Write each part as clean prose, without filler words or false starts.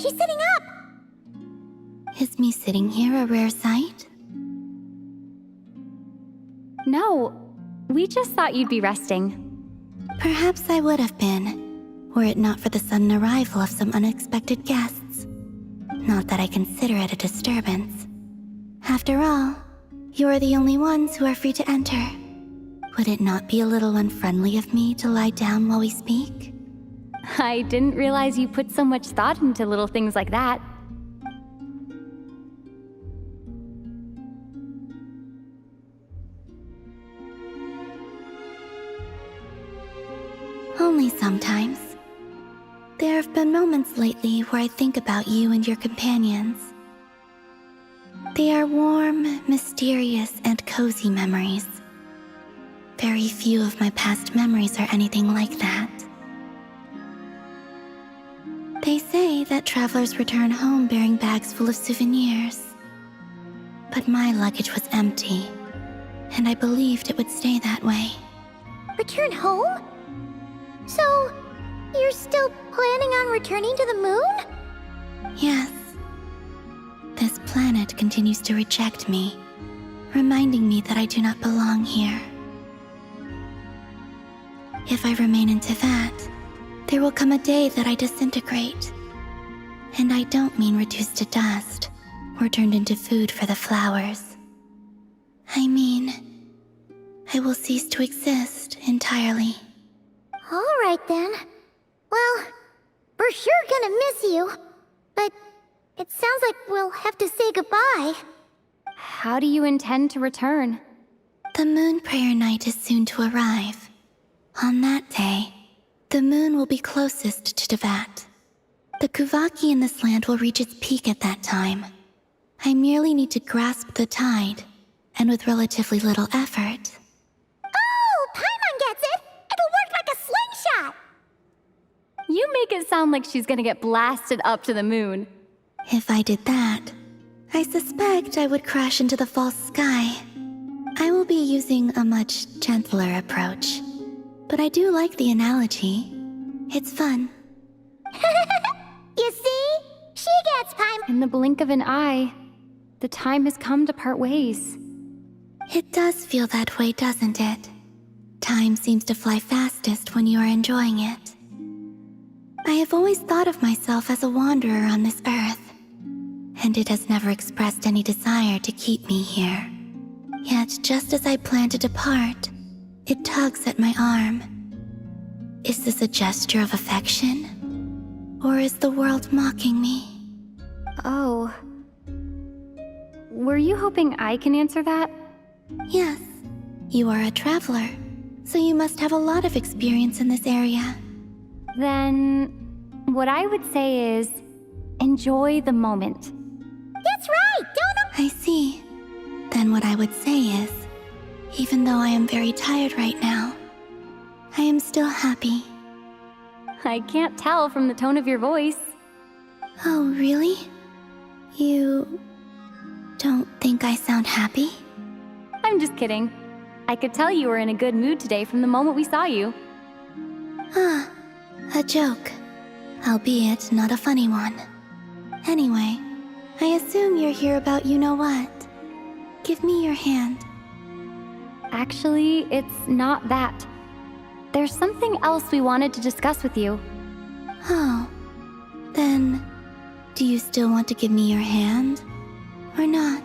She's sitting up! Is me sitting here a rare sight? No, we just thought you'd be resting. Perhaps I would have been, were it not for the sudden arrival of some unexpected guests. Not that I consider it a disturbance. After all, you are the only ones who are free to enter. Would it not be a little unfriendly of me to lie down while we speak? I didn't realize you put so much thought into little things like that. Only sometimes. There have been moments lately where I think about you and your companions. They are warm, mysterious, and cozy memories. Very few of my past memories are anything like that. They say that travelers return home bearing bags full of souvenirs. But my luggage was empty, and I believed it would stay that way. Return home? So, you're still planning on returning to the moon? Yes. This planet continues to reject me, reminding me that I do not belong here. If I remain in Teyvat, there will come a day that I disintegrate. And I don't mean reduced to dust, or turned into food for the flowers. I mean, I will cease to exist entirely. Alright then. Well, we're sure gonna miss you. But it sounds like we'll have to say goodbye. How do you intend to return? The moon prayer night is soon to arrive. On that day, the moon will be closest to Teyvat. The Kuvaki in this land will reach its peak at that time. I merely need to grasp the tide, and with relatively little effort. Oh, Paimon gets it! It'll work like a slingshot! You make it sound like she's gonna get blasted up to the moon. If I did that, I suspect I would crash into the false sky. I will be using a much gentler approach. But I do like the analogy. It's fun. You see? She gets Paimon. In the blink of an eye, the time has come to part ways. It does feel that way, doesn't it? Time seems to fly fastest when you are enjoying it. I have always thought of myself as a wanderer on this earth, and it has never expressed any desire to keep me here. Yet just as I plan to depart, it tugs at my arm. Is this a gesture of affection? Or is the world mocking me? Oh. Were you hoping I can answer that? Yes. You are a traveler, so you must have a lot of experience in this area. Then, what I would say is, enjoy the moment. That's right, don't I see. Then what I would say is, even though I am very tired right now, I am still happy. I can't tell from the tone of your voice. Oh, really? You don't think I sound happy? I'm just kidding. I could tell you were in a good mood today from the moment we saw you. Ah, a joke. Albeit not a funny one. Anyway, I assume you're here about you-know-what. Give me your hand. Actually, it's not that. There's something else we wanted to discuss with you. Oh, then, do you still want to give me your hand? Or not?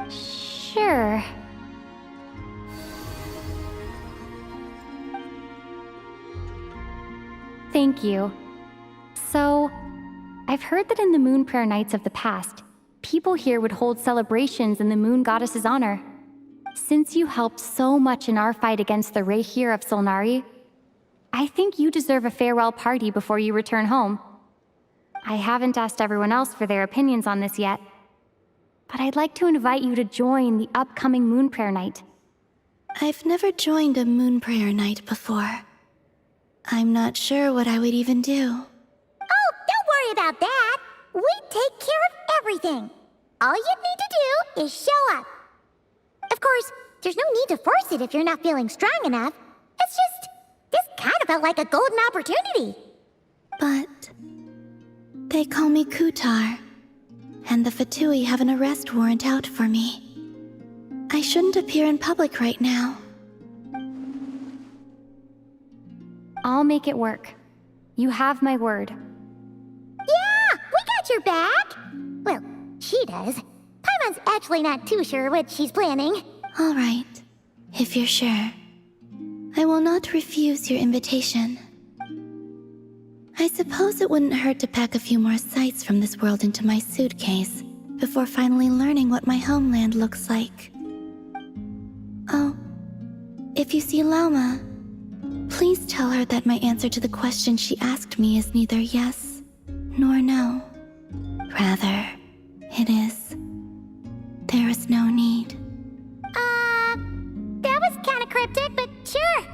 Sure. Thank you. So, I've heard that in the moon prayer nights of the past, people here would hold celebrations in the moon goddess's honor. Since you helped so much in our fight against the Rehir of Solnari, I think you deserve a farewell party before you return home. I haven't asked everyone else for their opinions on this yet, but I'd like to invite you to join the upcoming moon prayer night. I've never joined a moon prayer night before. I'm not sure what I would even do. Oh, don't worry about that. We take care of everything. All you need to do is show up. Of course, there's no need to force it if you're not feeling strong enough. It's just, this kind of felt like a golden opportunity. But They call me Kutar, and the Fatui have an arrest warrant out for me. I shouldn't appear in public right now. I'll make it work. You have my word. Yeah, we got your back. Well, she does. Paimon's actually not too sure what she's planning. All right, if you're sure. I will not refuse your invitation. I suppose it wouldn't hurt to pack a few more sights from this world into my suitcase before finally learning what my homeland looks like. Oh, if you see Lauma, please tell her that my answer to the question she asked me is neither yes nor no. Rather, it is. There is no need. That was kind of cryptic, but sure.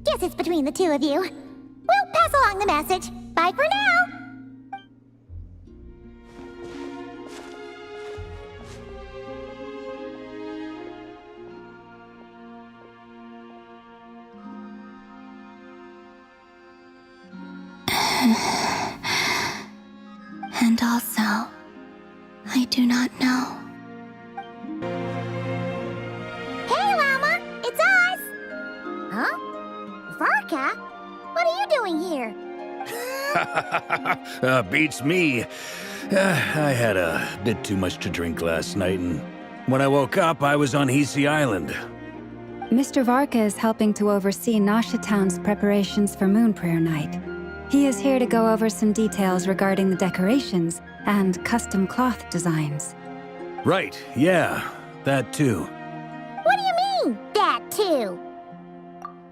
Guess it's between the two of you. We'll pass along the message. Bye for now. And also, I do not know. Hey, Llama! It's us! Huh? Varka? What are you doing here? Beats me. I had a bit too much to drink last night, and when I woke up, I was on Hisi Island. Mr. Varka is helping to oversee Nasha Town's preparations for Moon Prayer Night. He is here to go over some details regarding the decorations and custom cloth designs. Right, yeah, that too. What do you mean, that too?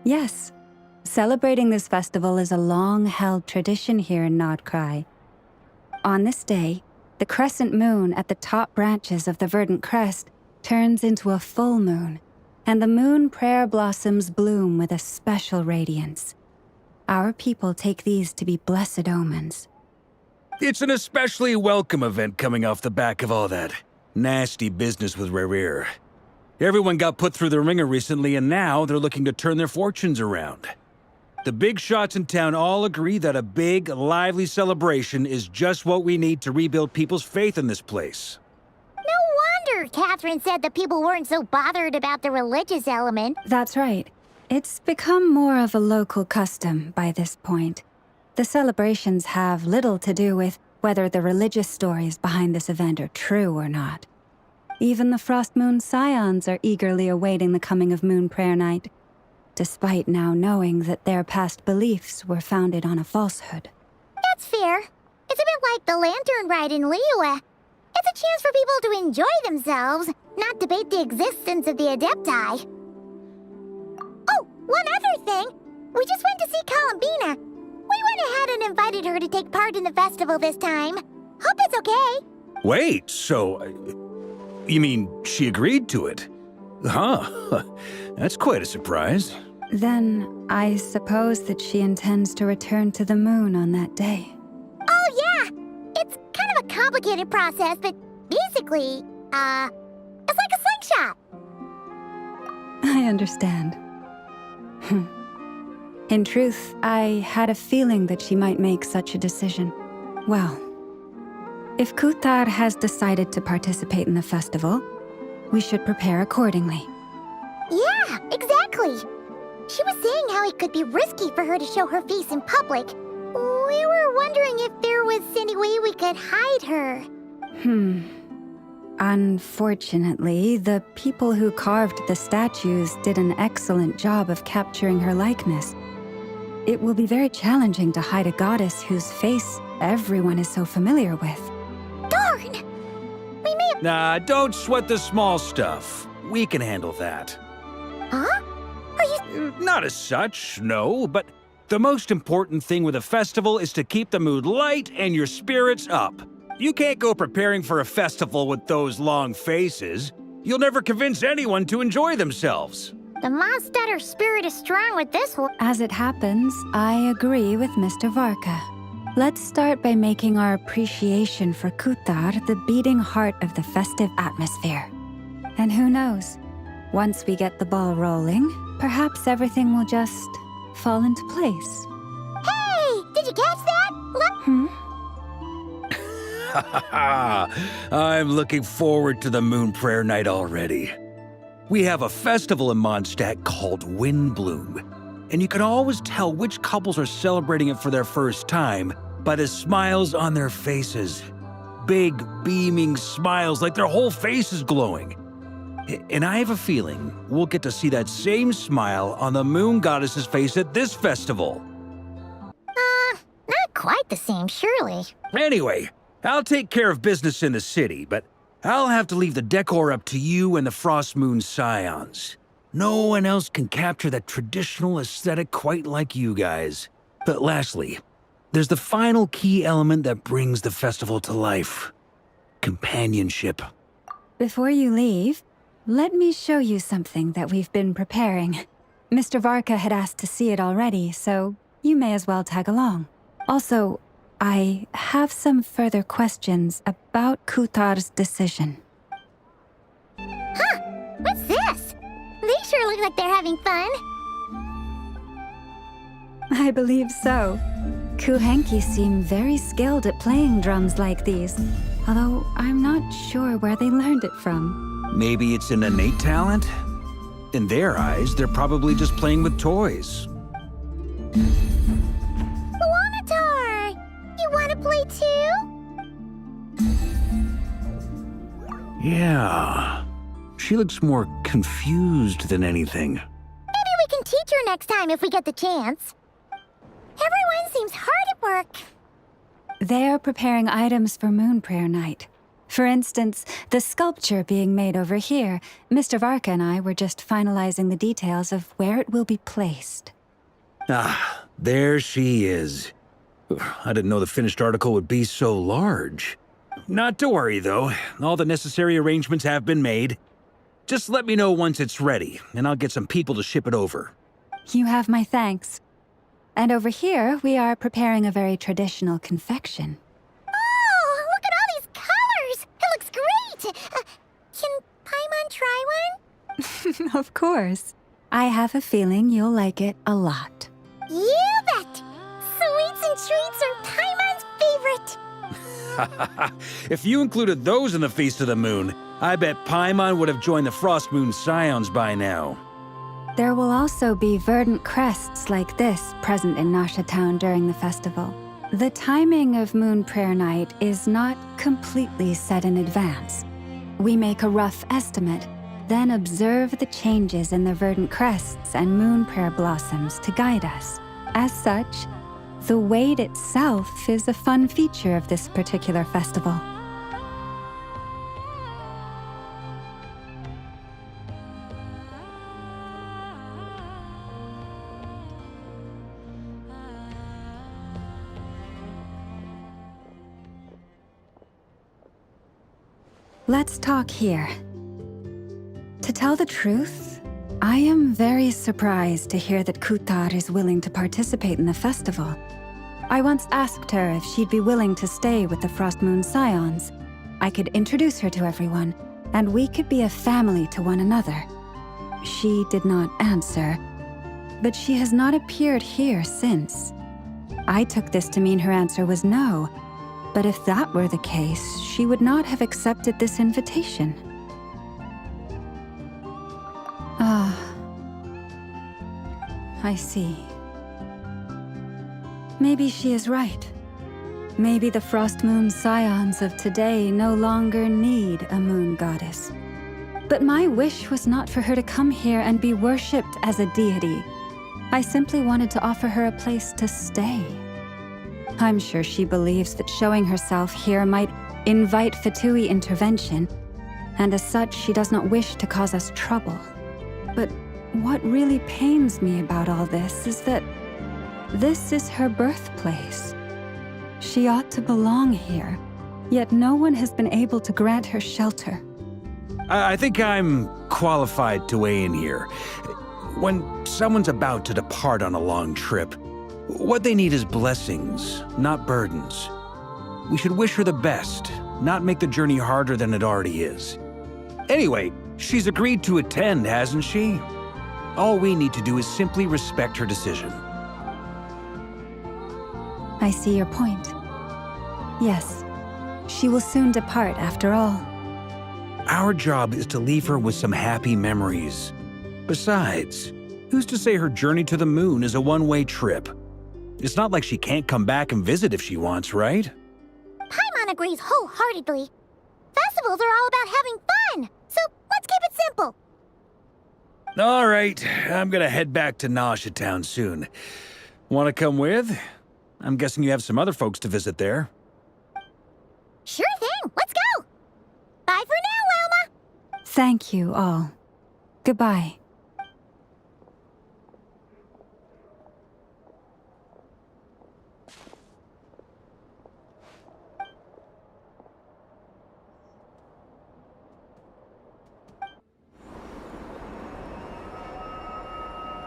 Yes, celebrating this festival is a long-held tradition here in Nocturne. On this day, the crescent moon at the top branches of the verdant crest turns into a full moon, and the moon prayer blossoms bloom with a special radiance. Our people take these to be blessed omens. It's an especially welcome event coming off the back of all that nasty business with Rare. Everyone got put through the ringer recently, and now they're looking to turn their fortunes around. The big shots in town all agree that a big, lively celebration is just what we need to rebuild people's faith in this place. No wonder Catherine said the people weren't so bothered about the religious element. That's right. It's become more of a local custom by this point. The celebrations have little to do with whether the religious stories behind this event are true or not. Even the Frost Moon Scions are eagerly awaiting the coming of Moon Prayer Night, despite now knowing that their past beliefs were founded on a falsehood. That's fair. It's a bit like the Lantern Ride in Liyue. It's a chance for people to enjoy themselves, not debate the existence of the Adepti. Oh, one other thing. We just went to see Columbina. We went ahead and invited her to take part in the festival this time. Hope it's okay. Wait, so... you mean she agreed to it? Huh. That's quite a surprise. Then I suppose that she intends to return to the moon on that day. Oh, yeah. It's kind of a complicated process, but basically, it's like a slingshot. I understand. In truth, I had a feeling that she might make such a decision. Well, if Kutar has decided to participate in the festival, we should prepare accordingly. Yeah, exactly. She was saying how it could be risky for her to show her face in public. We were wondering if there was any way we could hide her. Unfortunately, the people who carved the statues did an excellent job of capturing her likeness. It will be very challenging to hide a goddess whose face everyone is so familiar with. Darn! We may have... Nah, don't sweat the small stuff. We can handle that. Huh? Are you... Not as such, no, but the most important thing with a festival is to keep the mood light and your spirits up. You can't go preparing for a festival with those long faces. You'll never convince anyone to enjoy themselves. The Mondstatter spirit is strong with this one. As it happens, I agree with Mr. Varka. Let's start by making our appreciation for Kutar the beating heart of the festive atmosphere. And who knows, once we get the ball rolling, perhaps everything will just fall into place. Hey! Did you catch that? Look! I'm looking forward to the Moon Prayer Night already. We have a festival in Mondstadt called Windbloom, and you can always tell which couples are celebrating it for their first time by the smiles on their faces. Big, beaming smiles like their whole face is glowing. And I have a feeling we'll get to see that same smile on the Moon Goddess's face at this festival. Not quite the same, surely. Anyway, I'll take care of business in the city, but I'll have to leave the decor up to you and the Frost Moon Scions. No one else can capture that traditional aesthetic quite like you guys. But lastly, there's the final key element that brings the festival to life. Companionship. Before you leave, let me show you something that we've been preparing. Mr. Varka had asked to see it already, so you may as well tag along. Also, I have some further questions about Kutar's decision. What's this? They sure look like they're having fun. I believe so. Kuhenki seem very skilled at playing drums like these, although I'm not sure where they learned it from. Maybe it's an innate talent? In their eyes, they're probably just playing with toys. Luanatar! You want to play too? Yeah. She looks more confused than anything. Maybe we can teach her next time if we get the chance. Everyone seems hard at work. They're preparing items for Moon Prayer Night. For instance, the sculpture being made over here. Mr. Varka and I were just finalizing the details of where it will be placed. Ah, there she is. I didn't know the finished article would be so large. Not to worry, though. All the necessary arrangements have been made. Just let me know once it's ready, and I'll get some people to ship it over. You have my thanks. And over here, we are preparing a very traditional confection. Oh, look at all these colors! It looks great! Can Paimon try one? Of course. I have a feeling you'll like it a lot. You bet! Sweets and treats are Paimon's favorite. If you included those in the Feast of the Moon, I bet Paimon would have joined the Frost Moon Scions by now. There will also be verdant crests like this present in Nasha Town during the festival. The timing of Moon Prayer Night is not completely set in advance. We make a rough estimate, then observe the changes in the verdant crests and moon prayer blossoms to guide us. As such, the Wade itself is a fun feature of this particular festival. Let's talk here. To tell the truth, I am very surprised to hear that Kutar is willing to participate in the festival. I once asked her if she'd be willing to stay with the Frost Moon Scions. I could introduce her to everyone, and we could be a family to one another. She did not answer, but she has not appeared here since. I took this to mean her answer was no, but if that were the case, she would not have accepted this invitation. I see. Maybe she is right. Maybe the Frost Moon Scions of today no longer need a moon goddess. But my wish was not for her to come here and be worshipped as a deity. I simply wanted to offer her a place to stay. I'm sure she believes that showing herself here might invite Fatui intervention, and as such, she does not wish to cause us trouble. But what really pains me about all this is that this is her birthplace. She ought to belong here, yet no one has been able to grant her shelter. I think I'm qualified to weigh in here. When someone's about to depart on a long trip, what they need is blessings, not burdens. We should wish her the best, not make the journey harder than it already is. Anyway, she's agreed to attend, hasn't she? All we need to do is simply respect her decision. I see your point. Yes, She will soon depart after all. Our job is to leave her with some happy memories. Besides, who's to say her journey to the moon is a one-way trip? It's not like she can't come back and visit if she wants, right? Paimon agrees wholeheartedly. Festivals are all about having fun, so let's keep it simple. All right, I'm gonna head back to Nausea Town soon. Want to come with? I'm guessing you have some other folks to visit there. Sure thing, let's go! Bye for now, Wilma! Thank you all. Goodbye.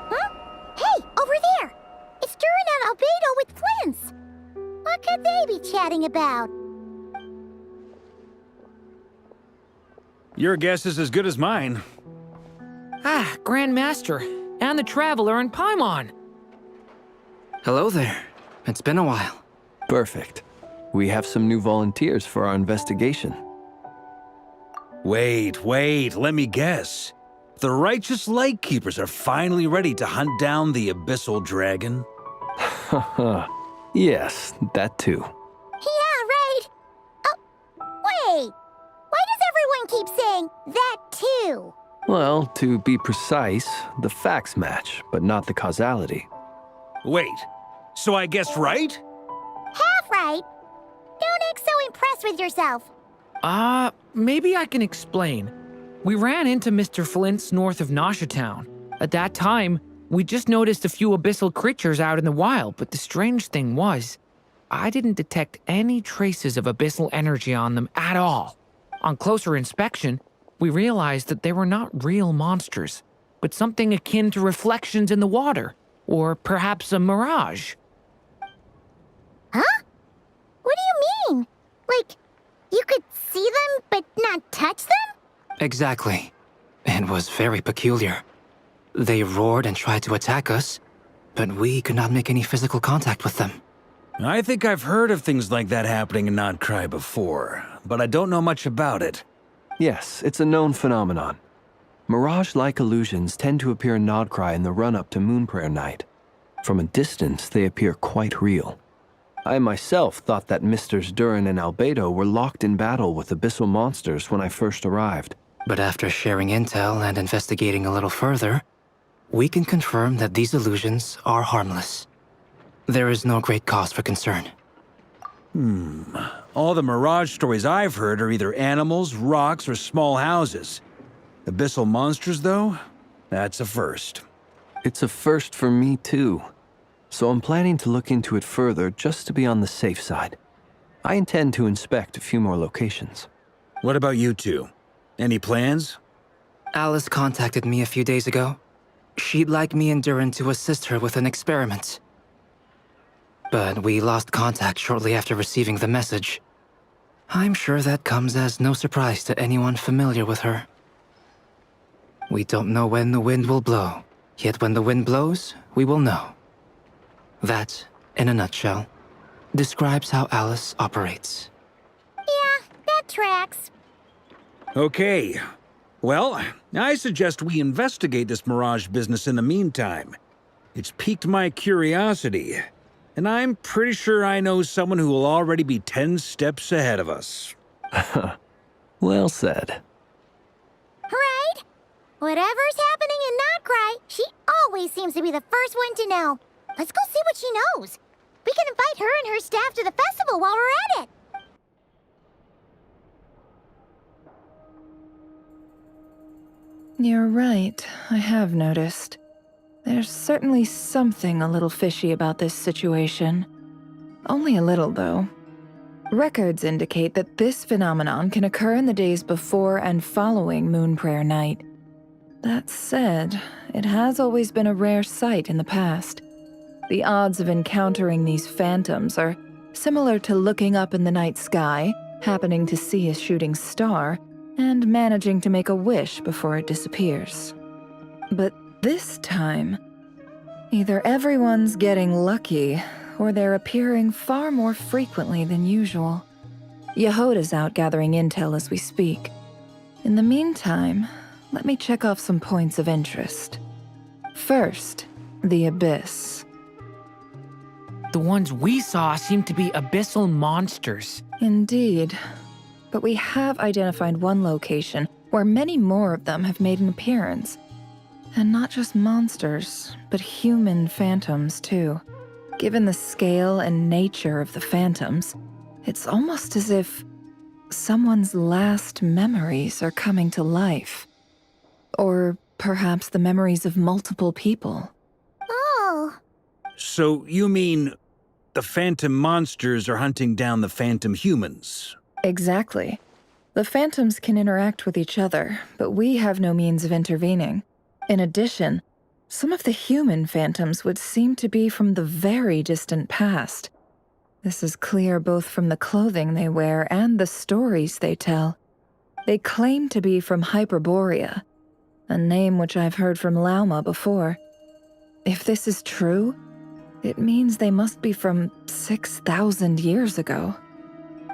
Huh? Hey, over there! It's Durin and Albedo with Flints! What could they be chatting about? Your guess is as good as mine. Ah, Grand Master, and the Traveler and Paimon. Hello there. It's been a while. Perfect. We have some new volunteers for our investigation. Wait, let me guess. The righteous Lightkeepers are finally ready to hunt down the Abyssal Dragon? Haha. Yes, that too. Yeah, right! Oh, wait! Why does everyone keep saying that too? Well, to be precise, the facts match, but not the causality. Wait, so I guessed right? Half right. Don't act so impressed with yourself. Maybe I can explain. We ran into Mr. Flint's north of Nausea Town. At that time, we just noticed a few abyssal creatures out in the wild, but the strange thing was, I didn't detect any traces of abyssal energy on them at all. On closer inspection, we realized that they were not real monsters, but something akin to reflections in the water, or perhaps a mirage. Huh? What do you mean? Like, you could see them but not touch them? Exactly. It was very peculiar. They roared and tried to attack us, but we could not make any physical contact with them. I think I've heard of things like that happening in Nocturne before, but I don't know much about it. Yes, it's a known phenomenon. Mirage-like illusions tend to appear in Nocturne in the run-up to Moon Prayer Night. From a distance, they appear quite real. I myself thought that Misters Durin and Albedo were locked in battle with abyssal monsters when I first arrived. But after sharing intel and investigating a little further, we can confirm that these illusions are harmless. There is no great cause for concern. All the Mirage stories I've heard are either animals, rocks, or small houses. Abyssal monsters, though? That's a first. It's a first for me, too. So I'm planning to look into it further just to be on the safe side. I intend to inspect a few more locations. What about you two? Any plans? Alice contacted me a few days ago. She'd like me and Durin to assist her with an experiment. But we lost contact shortly after receiving the message. I'm sure that comes as no surprise to anyone familiar with her. We don't know when the wind will blow, yet when the wind blows, we will know. That, in a nutshell, describes how Alice operates. Yeah, that tracks. Okay. Well, I suggest we investigate this Mirage business in the meantime. It's piqued my curiosity, and I'm pretty sure I know someone who will already be 10 steps ahead of us. Well said. Right? Whatever's happening in Nocturne, she always seems to be the first one to know. Let's go see what she knows. We can invite her and her staff to the festival while we're at it. You're right, I have noticed. There's certainly something a little fishy about this situation. Only a little, though. Records indicate that this phenomenon can occur in the days before and following Moon Prayer Night. That said, it has always been a rare sight in the past. The odds of encountering these phantoms are similar to looking up in the night sky, happening to see a shooting star, and managing to make a wish before it disappears. But this time, either everyone's getting lucky, or they're appearing far more frequently than usual. Yehoda's out gathering intel as we speak. In the meantime, let me check off some points of interest. First, the Abyss. The ones we saw seem to be abyssal monsters. Indeed. But we have identified one location where many more of them have made an appearance. And not just monsters, but human phantoms, too. Given the scale and nature of the phantoms, it's almost as if someone's last memories are coming to life. Or perhaps the memories of multiple people. Oh, So you mean the phantom monsters are hunting down the phantom humans? Exactly. The phantoms can interact with each other, but we have no means of intervening. In addition, some of the human phantoms would seem to be from the very distant past. This is clear both from the clothing they wear and the stories they tell. They claim to be from Hyperborea, a name which I've heard from Lauma before. If this is true, it means they must be from 6,000 years ago.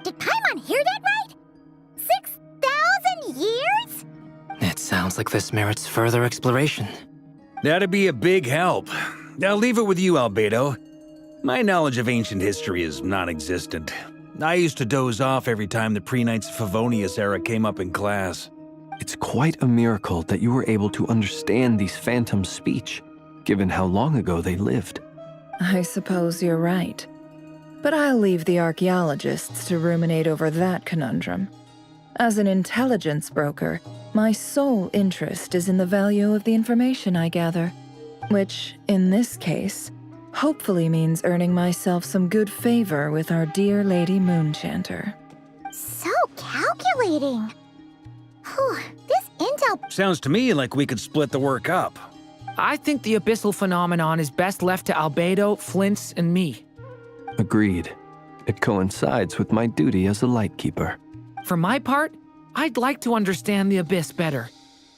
did Paimon hear that right? 6,000 years? It sounds like this merits further exploration. That'd be a big help. I'll leave it with you, Albedo. My knowledge of ancient history is non-existent. I used to doze off every time the pre-Knights of Favonius era came up in class. It's quite a miracle that you were able to understand these phantoms' speech, given how long ago they lived. I suppose you're right. But I'll leave the archaeologists to ruminate over that conundrum. As an intelligence broker, my sole interest is in the value of the information I gather, which, in this case, hopefully means earning myself some good favor with our dear Lady Moonchanter. So calculating. Whew, this intel. Sounds to me like we could split the work up. I think the abyssal phenomenon is best left to Albedo, Flint's, and me. Agreed. It coincides with my duty as a lightkeeper. For my part, I'd like to understand the abyss better.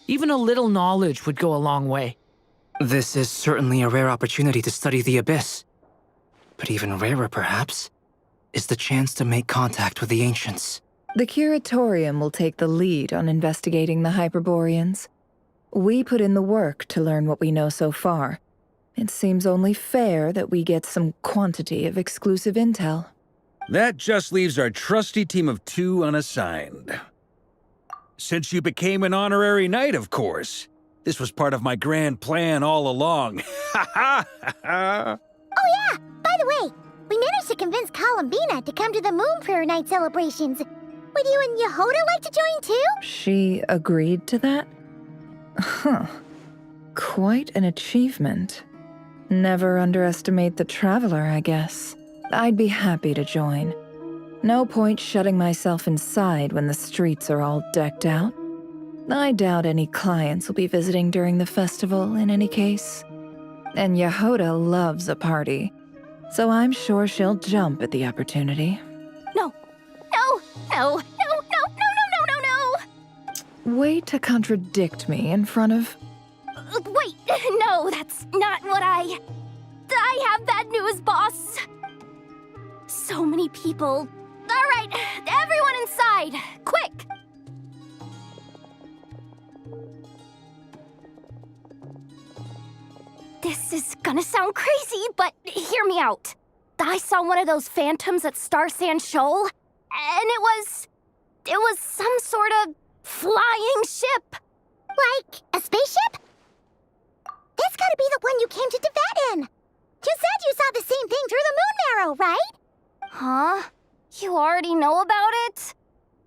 Even a little knowledge would go a long way. This is certainly a rare opportunity to study the abyss. But even rarer, perhaps, is the chance to make contact with the ancients. The Curatorium will take the lead on investigating the Hyperboreans. We put in the work to learn what we know so far. It seems only fair that we get some quantity of exclusive intel. That just leaves our trusty team of 2 unassigned. Since you became an honorary knight, of course. This was part of my grand plan all along. Ha ha ha! Oh yeah, by the way, we managed to convince Columbina to come to the Moon Prayer Night celebrations. Would you and Yehoda like to join too? She agreed to that? Huh. Quite an achievement. Never underestimate the traveler, I guess. I'd be happy to join. No point shutting myself inside when the streets are all decked out. I doubt any clients will be visiting during the festival in any case. And Yehoda loves a party, so I'm sure she'll jump at the opportunity. No, no, no, no, no, no, no, no, no, no! Way to contradict me in front of... Wait, no, that's not what I have bad news, boss. So many people. All right, everyone inside, quick! This is gonna sound crazy, but hear me out. I saw one of those phantoms at Star Sand Shoal, and it was some sort of flying ship. Like a spaceship? That's gotta be the one you came to Tibet in. You said you saw the same thing through the moon marrow, right? Huh? You already know about it?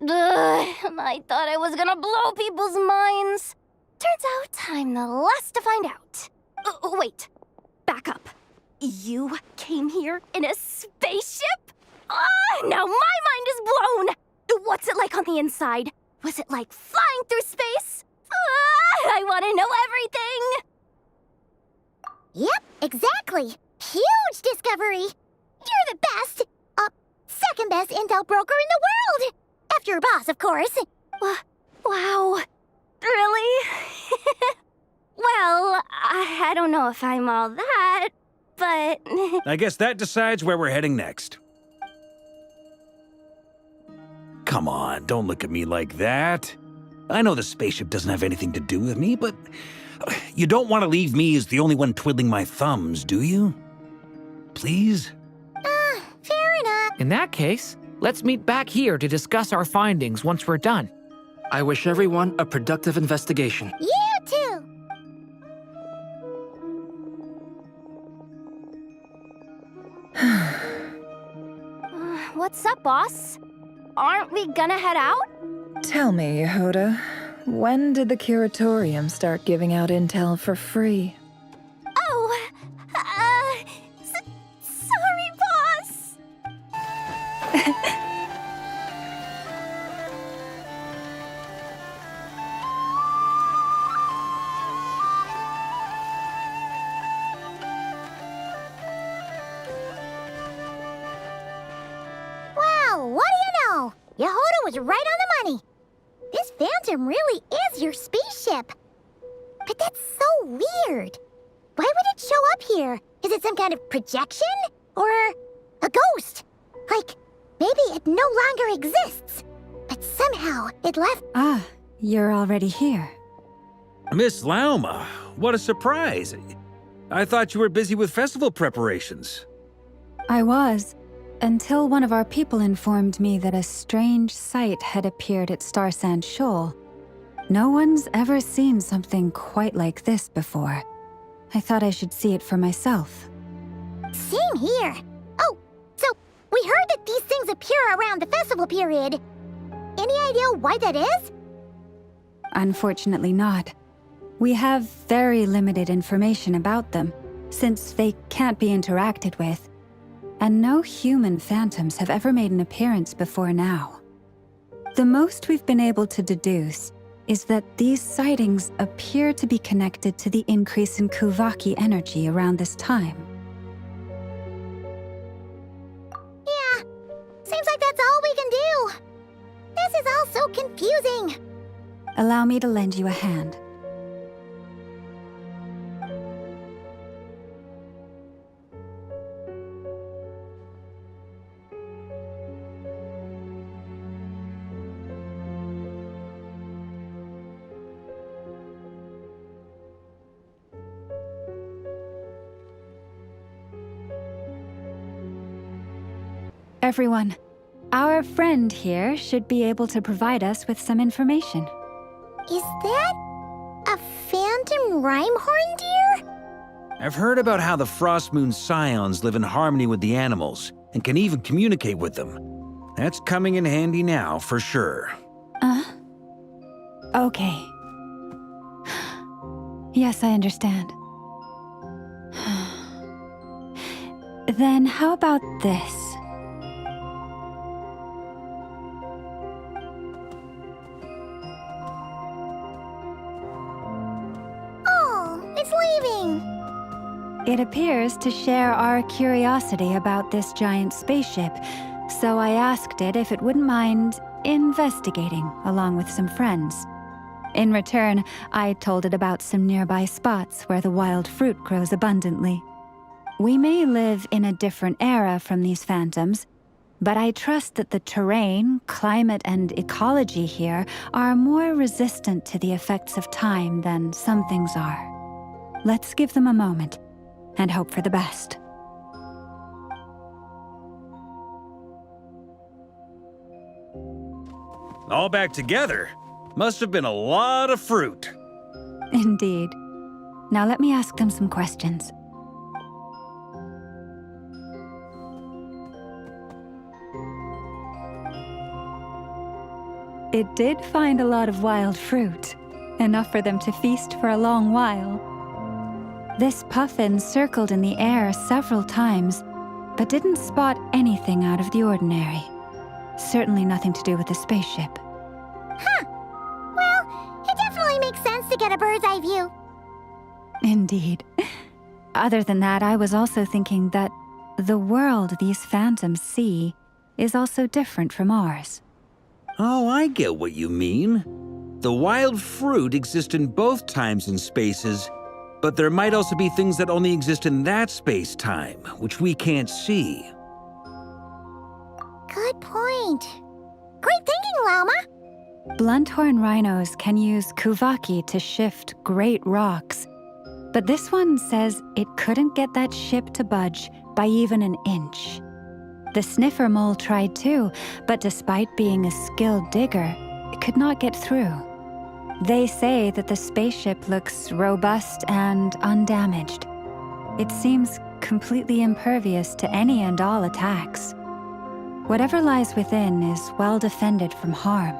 Ugh, I thought I was gonna blow people's minds. Turns out I'm the last to find out. Wait, back up. You came here in a spaceship? Now my mind is blown! What's it like on the inside? Was it like flying through space? I want to know everything! Yep, exactly. Huge discovery. You're the best, second best intel broker in the world. After your boss, of course. Wow. Really? Well, I don't know if I'm all that, but... I guess that decides where we're heading next. Come on, don't look at me like that. I know the spaceship doesn't have anything to do with me, but you don't want to leave me as the only one twiddling my thumbs, do you? Please? Fair enough. In that case, let's meet back here to discuss our findings once we're done. I wish everyone a productive investigation. You too. What's up, boss? Aren't we gonna head out? Tell me, Yehuda, when did the curatorium start giving out intel for free? Oh, sorry, boss. Wow, what do you know? Yehuda was right on the money. This Phantom really is your spaceship. But that's so weird. Why would it show up here? Is it some kind of projection? Or a ghost? Like, maybe it no longer exists. But somehow it left. Ah, you're already here. Miss Lauma, what a surprise. I thought you were busy with festival preparations. I was, until one of our people informed me that a strange sight had appeared at Star Sand Shoal. No one's ever seen something quite like this before. I thought I should see it for myself. Same here. Oh, so we heard that these things appear around the festival period. Any idea why that is? Unfortunately not. We have very limited information about them, since they can't be interacted with. And no human phantoms have ever made an appearance before now. The most we've been able to deduce is that these sightings appear to be connected to the increase in Kuvaki energy around this time. Yeah, seems like that's all we can do. This is all so confusing. Allow me to lend you a hand. Everyone, our friend here should be able to provide us with some information. Is that a phantom rhymehorn deer? I've heard about how the Frost Moon Scions live in harmony with the animals and can even communicate with them. That's coming in handy now, for sure. Okay. Yes, I understand. Then how about this? Oh, it's leaving. It appears to share our curiosity about this giant spaceship, so I asked it if it wouldn't mind investigating along with some friends. In return, I told it about some nearby spots where the wild fruit grows abundantly. We may live in a different era from these phantoms, but I trust that the terrain, climate, and ecology here are more resistant to the effects of time than some things are. Let's give them a moment and hope for the best. All back together? Must have been a lot of fruit. Indeed. Now let me ask them some questions. It did find a lot of wild fruit, enough for them to feast for a long while. This puffin circled in the air several times, but didn't spot anything out of the ordinary. Certainly nothing to do with the spaceship. Huh. Well, it definitely makes sense to get a bird's eye view. Indeed. Other than that, I was also thinking that the world these phantoms see is also different from ours. Oh, I get what you mean. The wild fruit exist in both times and spaces, but there might also be things that only exist in that space-time, which we can't see. Good point. Great thinking, Blunthorn rhinos can use kuvaki to shift great rocks, but this one says it couldn't get that ship to budge by even an inch. The sniffer mole tried too, but despite being a skilled digger, it could not get through. They say that the spaceship looks robust and undamaged. It seems completely impervious to any and all attacks. Whatever lies within is well defended from harm.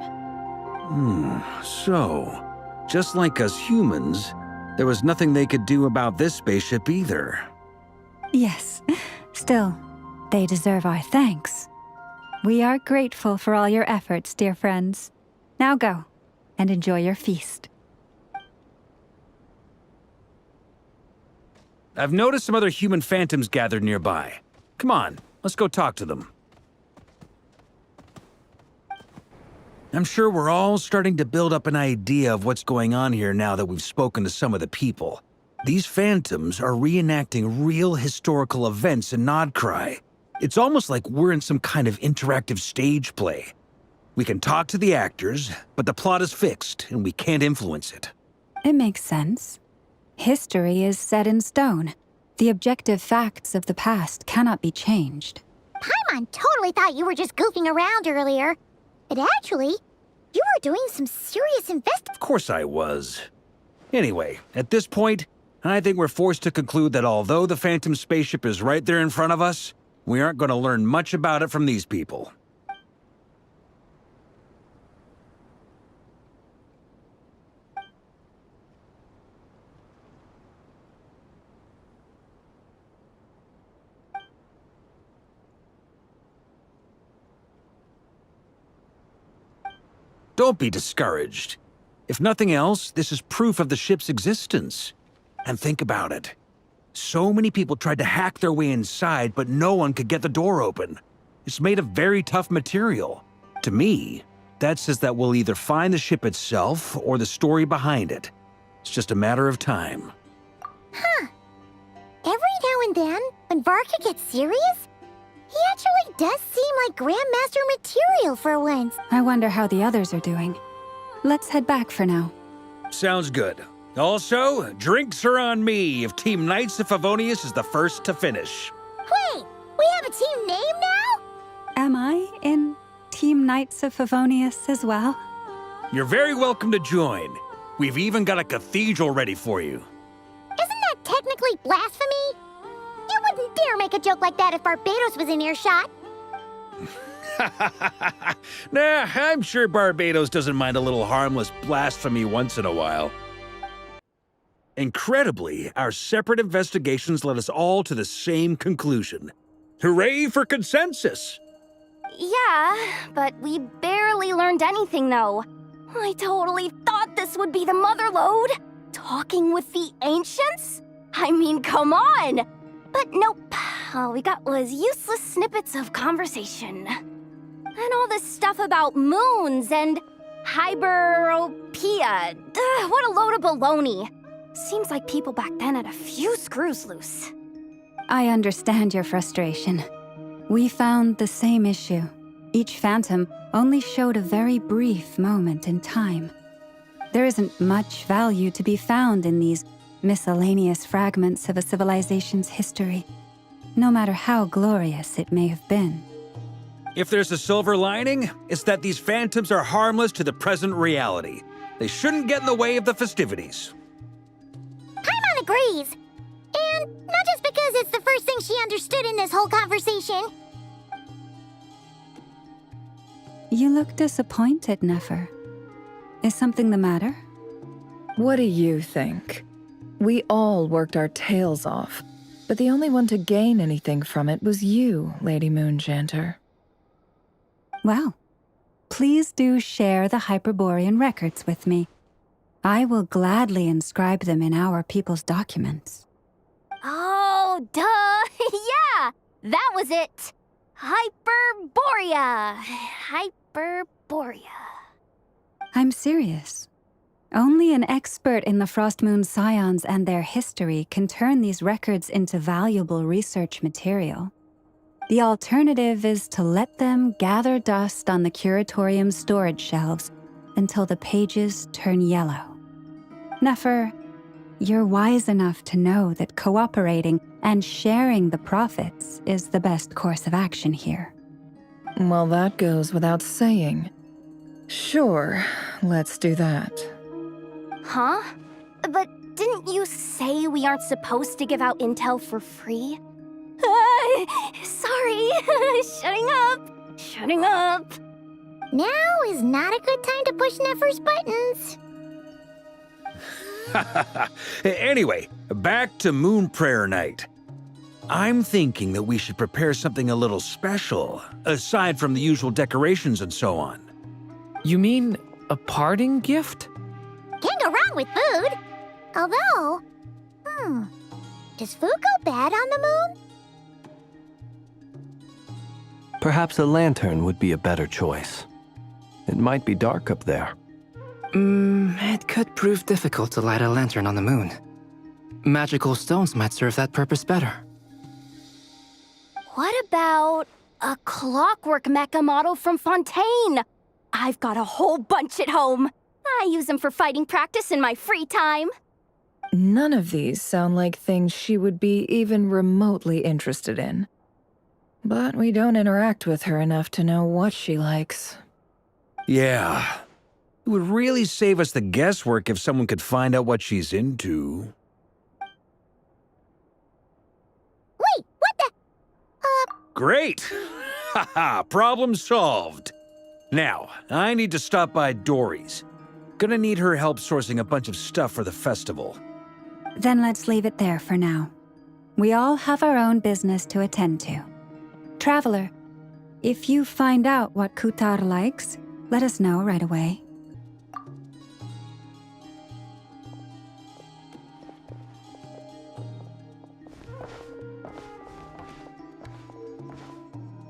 So, just like us humans, there was nothing they could do about this spaceship either. Yes, still, they deserve our thanks. We are grateful for all your efforts, dear friends. Now go, and enjoy your feast. I've noticed some other human phantoms gathered nearby. Come on, let's go talk to them. I'm sure we're all starting to build up an idea of what's going on here now that we've spoken to some of the people. These phantoms are reenacting real historical events in Nodcry. It's almost like we're in some kind of interactive stage play. We can talk to the actors, but the plot is fixed and we can't influence it. It makes sense. History is set in stone. The objective facts of the past cannot be changed. Paimon totally thought you were just goofing around earlier. But actually, you were doing some serious Of course I was. Anyway, at this point, I think we're forced to conclude that although the Phantom spaceship is right there in front of us, we aren't going to learn much about it from these people. Don't be discouraged. If nothing else, this is proof of the ship's existence. And think about it. So many people tried to hack their way inside, but no one could get the door open. It's made of very tough material. To me, that says that we'll either find the ship itself or the story behind it. It's just a matter of time. Huh. Every now and then, when Varka gets serious, he actually does seem like Grandmaster material for once. I wonder how the others are doing. Let's head back for now. Sounds good. Also, drinks are on me if Team Knights of Favonius is the first to finish. Wait, we have a team name now? Am I in Team Knights of Favonius as well? You're very welcome to join. We've even got a cathedral ready for you. Isn't that technically blasphemy? You wouldn't dare make a joke like that if Barbados was in earshot. Nah, I'm sure Barbados doesn't mind a little harmless blasphemy once in a while. Incredibly, our separate investigations led us all to the same conclusion. Hooray for consensus! Yeah, but we barely learned anything, though. I totally thought this would be the mother lode. Talking with the ancients? I mean, come on! But nope, all we got was useless snippets of conversation. And all this stuff about moons and hyperopia. What a load of baloney. Seems like people back then had a few screws loose. I understand your frustration. We found the same issue. Each phantom only showed a very brief moment in time. There isn't much value to be found in these miscellaneous fragments of a civilization's history, no matter how glorious it may have been. If there's a silver lining, it's that these phantoms are harmless to the present reality. They shouldn't get in the way of the festivities. Paimon agrees. And not just because it's the first thing she understood in this whole conversation. You look disappointed, Nefer. Is something the matter? What do you think? We all worked our tails off, but the only one to gain anything from it was you, Lady Moonjanter. Well, please do share the Hyperborean records with me. I will gladly inscribe them in our people's documents. Oh, duh! Yeah! That was it! Hyperborea! Hyperborea. I'm serious. Only an expert in the Frostmoon Scions and their history can turn these records into valuable research material. The alternative is to let them gather dust on the Curatorium's storage shelves until the pages turn yellow. Nefer, you're wise enough to know that cooperating and sharing the profits is the best course of action here. Well, that goes without saying. Sure, let's do that. Huh? But didn't you say we aren't supposed to give out intel for free? Sorry. Shutting up. Now is not a good time to push Nefer's buttons. Anyway, back to Moon Prayer Night. I'm thinking that we should prepare something a little special, aside from the usual decorations and so on. You mean a parting gift? Can't go wrong with food. Although, does food go bad on the moon? Perhaps a lantern would be a better choice. It might be dark up there. It could prove difficult to light a lantern on the moon. Magical stones might serve that purpose better. What about a clockwork mecha model from Fontaine? I've got a whole bunch at home. I use them for fighting practice in my free time. None of these sound like things she would be even remotely interested in. But we don't interact with her enough to know what she likes. Yeah. It would really save us the guesswork if someone could find out what she's into. Wait, what the? Great! Haha, problem solved. Now, I need to stop by Dory's. Gonna need her help sourcing a bunch of stuff for the festival. Then let's leave it there for now. We all have our own business to attend to. Traveler, if you find out what Kutar likes, let us know right away.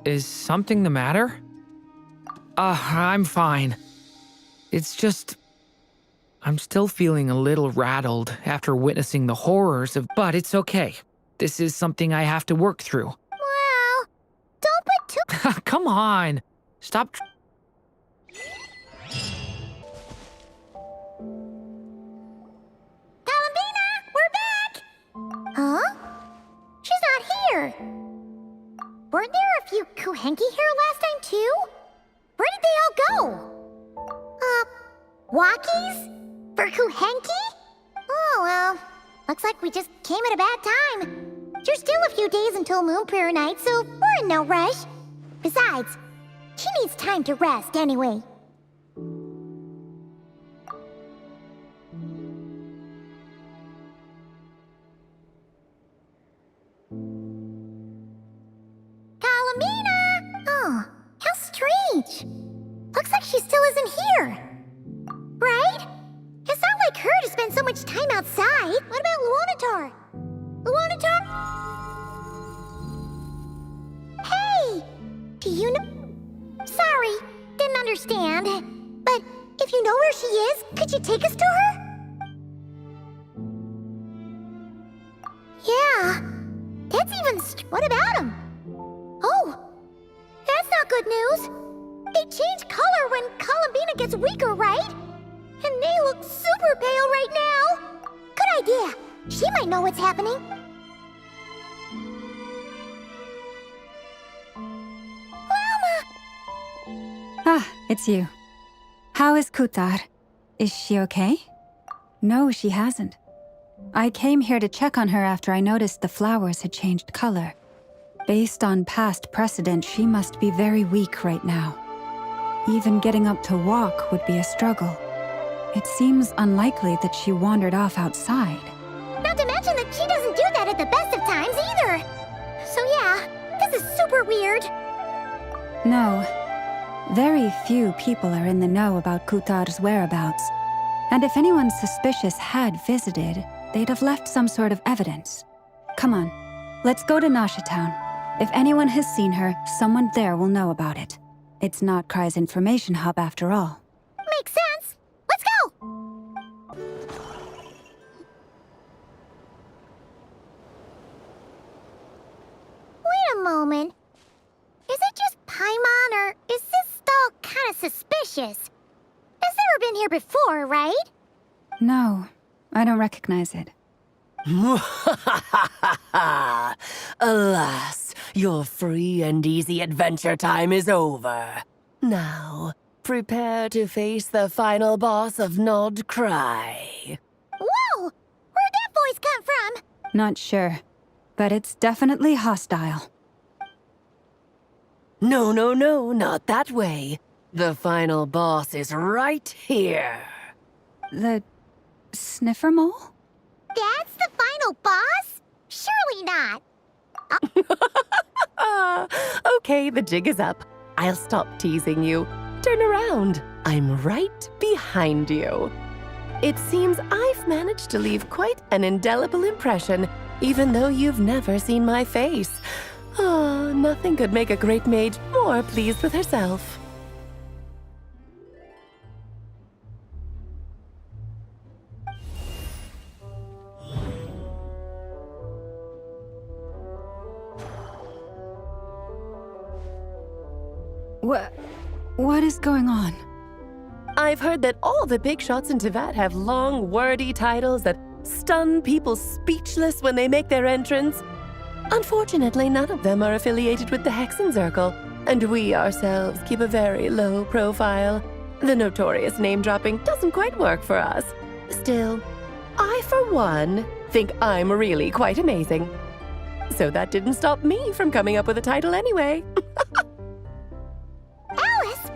Is something the matter? I'm fine. It's just... I'm still feeling a little rattled after witnessing the horrors of... But it's okay. This is something I have to work through. Well, don't put too... Come on! Stop... Columbina, we're back! Huh? She's not here. Weren't there a few Kuhenki here last time, too? Where did they all go? Walkies? For Kuhenki? Oh, well, looks like we just came at a bad time. There's still a few days until Moon Prayer Night, so we're in no rush. Besides, she needs time to rest anyway. Columbina! Oh, how strange. Looks like she still isn't here. Right? It's not like her to spend so much time outside. What about Luonatar? Luonatar? Hey! Do you know... Sorry, didn't understand. But if you know where she is, could you take us to her? Yeah. That's even... What about him? Oh! That's not good news. They change color when Columbina gets weaker, right? And they look super pale right now. Good idea. She might know what's happening. Wilma! Ah, it's you. How is Kutar? Is she okay? No, she hasn't. I came here to check on her after I noticed the flowers had changed color. Based on past precedent, she must be very weak right now. Even getting up to walk would be a struggle. It seems unlikely that she wandered off outside. Not to mention that she doesn't do that at the best of times either. So yeah, this is super weird. No. Very few people are in the know about Kutar's whereabouts. And if anyone suspicious had visited, they'd have left some sort of evidence. Come on, let's go to Nasha Town. If anyone has seen her, someone there will know about it. It's not Cry's information hub after all. Makes sense. Let's go! Wait a moment. Is it just Paimon, or is this all kind of suspicious? Has there been here before, right? No, I don't recognize it. Alas, your free and easy adventure time is over. Now, prepare to face the final boss of Nocturne. Whoa! Where'd that voice come from? Not sure, but it's definitely hostile. No, not that way. The final boss is right here. The sniffer mole? That's the final boss? Surely not. Okay, the jig is up. I'll stop teasing you. Turn around. I'm right behind you. It seems I've managed to leave quite an indelible impression, even though you've never seen my face. Oh, nothing could make a great mage more pleased with herself. What is going on? I've heard that all the big shots in Tevat have long, wordy titles that stun people speechless when they make their entrance. Unfortunately, none of them are affiliated with the Hexenzirkel, and we ourselves keep a very low profile. The notorious name-dropping doesn't quite work for us. Still, I, for one, think I'm really quite amazing. So that didn't stop me from coming up with a title anyway. Alice?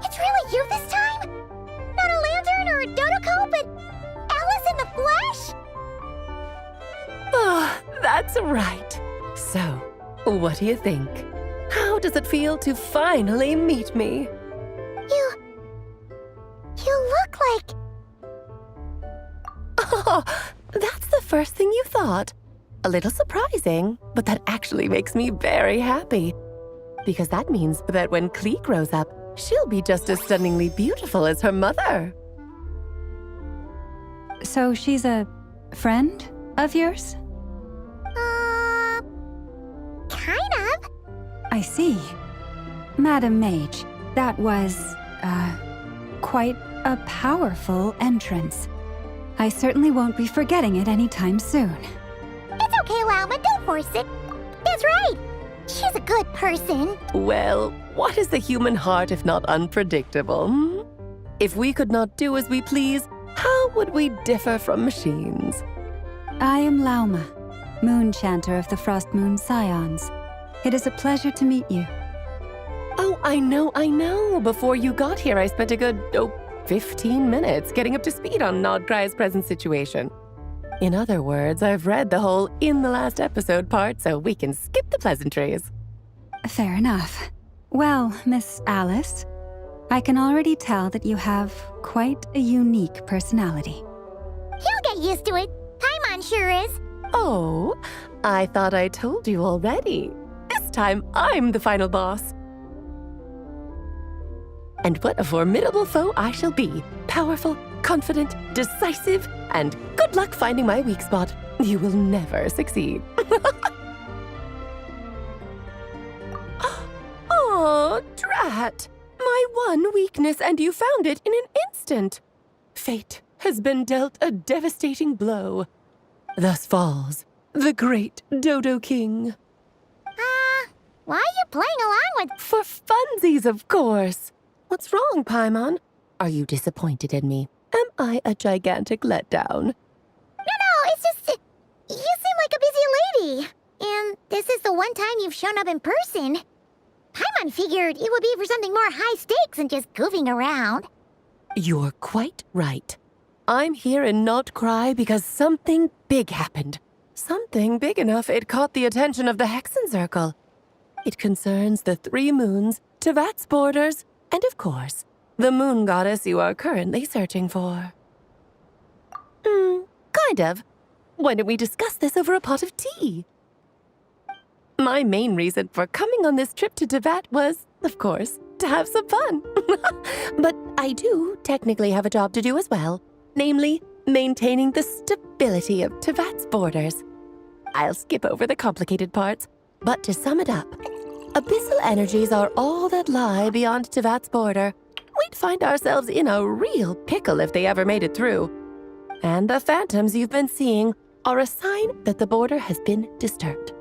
It's really you this time? Not a lantern or a Dodoko, but Alice in the flesh? Oh, that's right. So, what do you think? How does it feel to finally meet me? You look like... Oh, that's the first thing you thought. A little surprising, but that actually makes me very happy. Because that means that when Klee grows up, she'll be just as stunningly beautiful as her mother. So she's a friend of yours? Kind of. I see. Madam Mage, that was, quite a powerful entrance. I certainly won't be forgetting it anytime soon. It's okay, Lauma, don't force it. That's right. She's a good person. Well, what is the human heart if not unpredictable? Hmm? If we could not do as we please, how would we differ from machines? I am Lauma, Moon Chanter of the Frost Moon Scions. It is a pleasure to meet you. Oh, I know. Before you got here, I spent a good, 15 minutes getting up to speed on Nodcry's present situation. In other words, I've read the whole in the last episode part, so we can skip the pleasantries. Fair enough. Well, Miss Alice, I can already tell that you have quite a unique personality. He'll get used to it. Paimon sure is. Oh, I thought I told you already. This time, I'm the final boss. And what a formidable foe I shall be. Powerful, confident, decisive, and good luck finding my weak spot. You will never succeed. Oh, drat! My one weakness, and you found it in an instant. Fate has been dealt a devastating blow. Thus falls the great Dodo King. Why are you playing along with... For funsies, of course. What's wrong, Paimon? Are you disappointed in me? Am I a gigantic letdown? No, it's just... You seem like a busy lady. And this is the one time you've shown up in person. Paimon figured it would be for something more high stakes than just goofing around. You're quite right. I'm here in Nocturne because something big happened. Something big enough it caught the attention of the Hexenzirkel. It concerns the 3 moons, Tevat's borders, and of course, the moon goddess you are currently searching for. Kind of. Why don't we discuss this over a pot of tea? My main reason for coming on this trip to Tevat was, of course, to have some fun. But I do technically have a job to do as well, namely, maintaining the stability of Tevat's borders. I'll skip over the complicated parts, but to sum it up, abyssal energies are all that lie beyond Tevat's border. We might find ourselves in a real pickle if they ever made it through. And the phantoms you've been seeing are a sign that the border has been disturbed.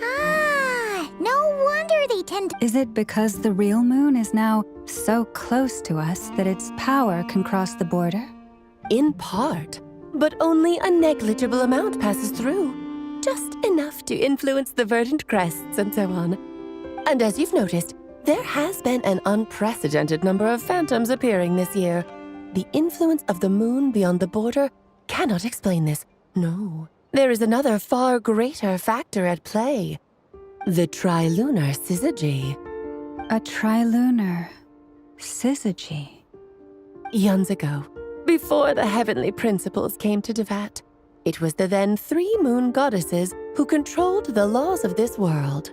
Ah, no wonder they tend to... Is it because the real moon is now so close to us that its power can cross the border? In part, but only a negligible amount passes through. Just enough to influence the verdant crests and so on. And as you've noticed, there has been an unprecedented number of phantoms appearing this year. The influence of the moon beyond the border cannot explain this. No, there is another far greater factor at play. The trilunar syzygy. A trilunar syzygy. Eons ago, before the heavenly principles came to Devat, it was the then 3 moon goddesses who controlled the laws of this world.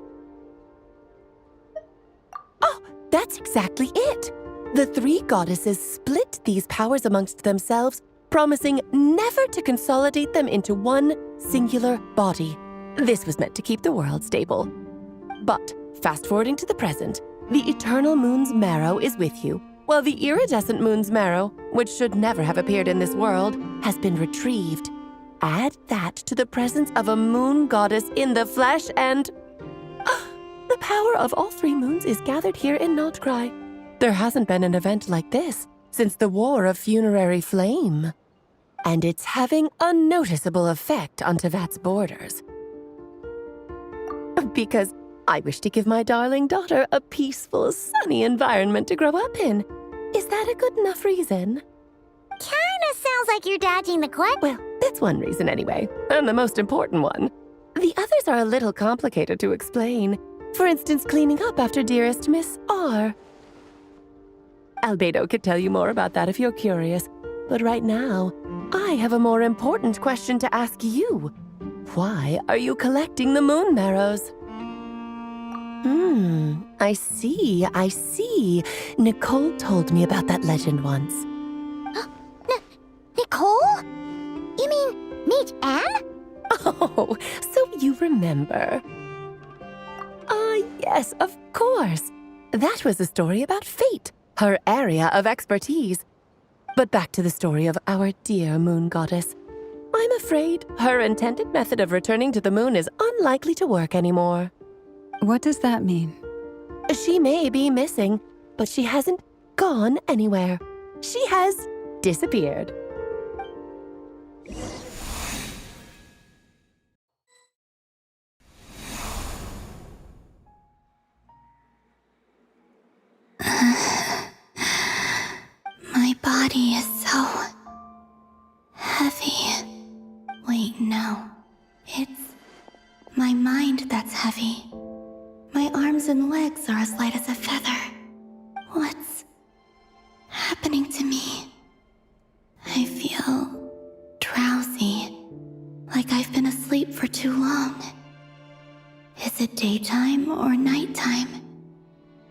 Oh, that's exactly it! The 3 goddesses split these powers amongst themselves, promising never to consolidate them into one singular body. This was meant to keep the world stable. But, fast-forwarding to the present, the eternal moon's marrow is with you, while the iridescent moon's marrow, which should never have appeared in this world, has been retrieved. Add that to the presence of a moon goddess in the flesh and... the power of all 3 moons is gathered here in Nocturne. There hasn't been an event like this since the War of Funerary Flame. And it's having a noticeable effect on Tevat's borders. Because I wish to give my darling daughter a peaceful, sunny environment to grow up in. Is that a good enough reason? Kinda sounds like you're dodging the question. Well, that's one reason anyway, and the most important one. The others are a little complicated to explain. For instance, cleaning up after dearest Miss R. Albedo could tell you more about that if you're curious, but right now, I have a more important question to ask you. Why are you collecting the moon marrows? I see. Nicole told me about that legend once. Nicole? You mean Mage Anne? Oh, so you remember. Yes, of course. That was a story about fate, her area of expertise. But back to the story of our dear moon goddess. I'm afraid her intended method of returning to the moon is unlikely to work anymore. What does that mean? She may be missing, but she hasn't gone anywhere. She has disappeared. My body is so heavy. Wait, no. It's my mind that's heavy. My arms and legs are as light as a feather. What's happening to me? I feel drowsy, like I've been asleep for too long. Is it daytime or nighttime?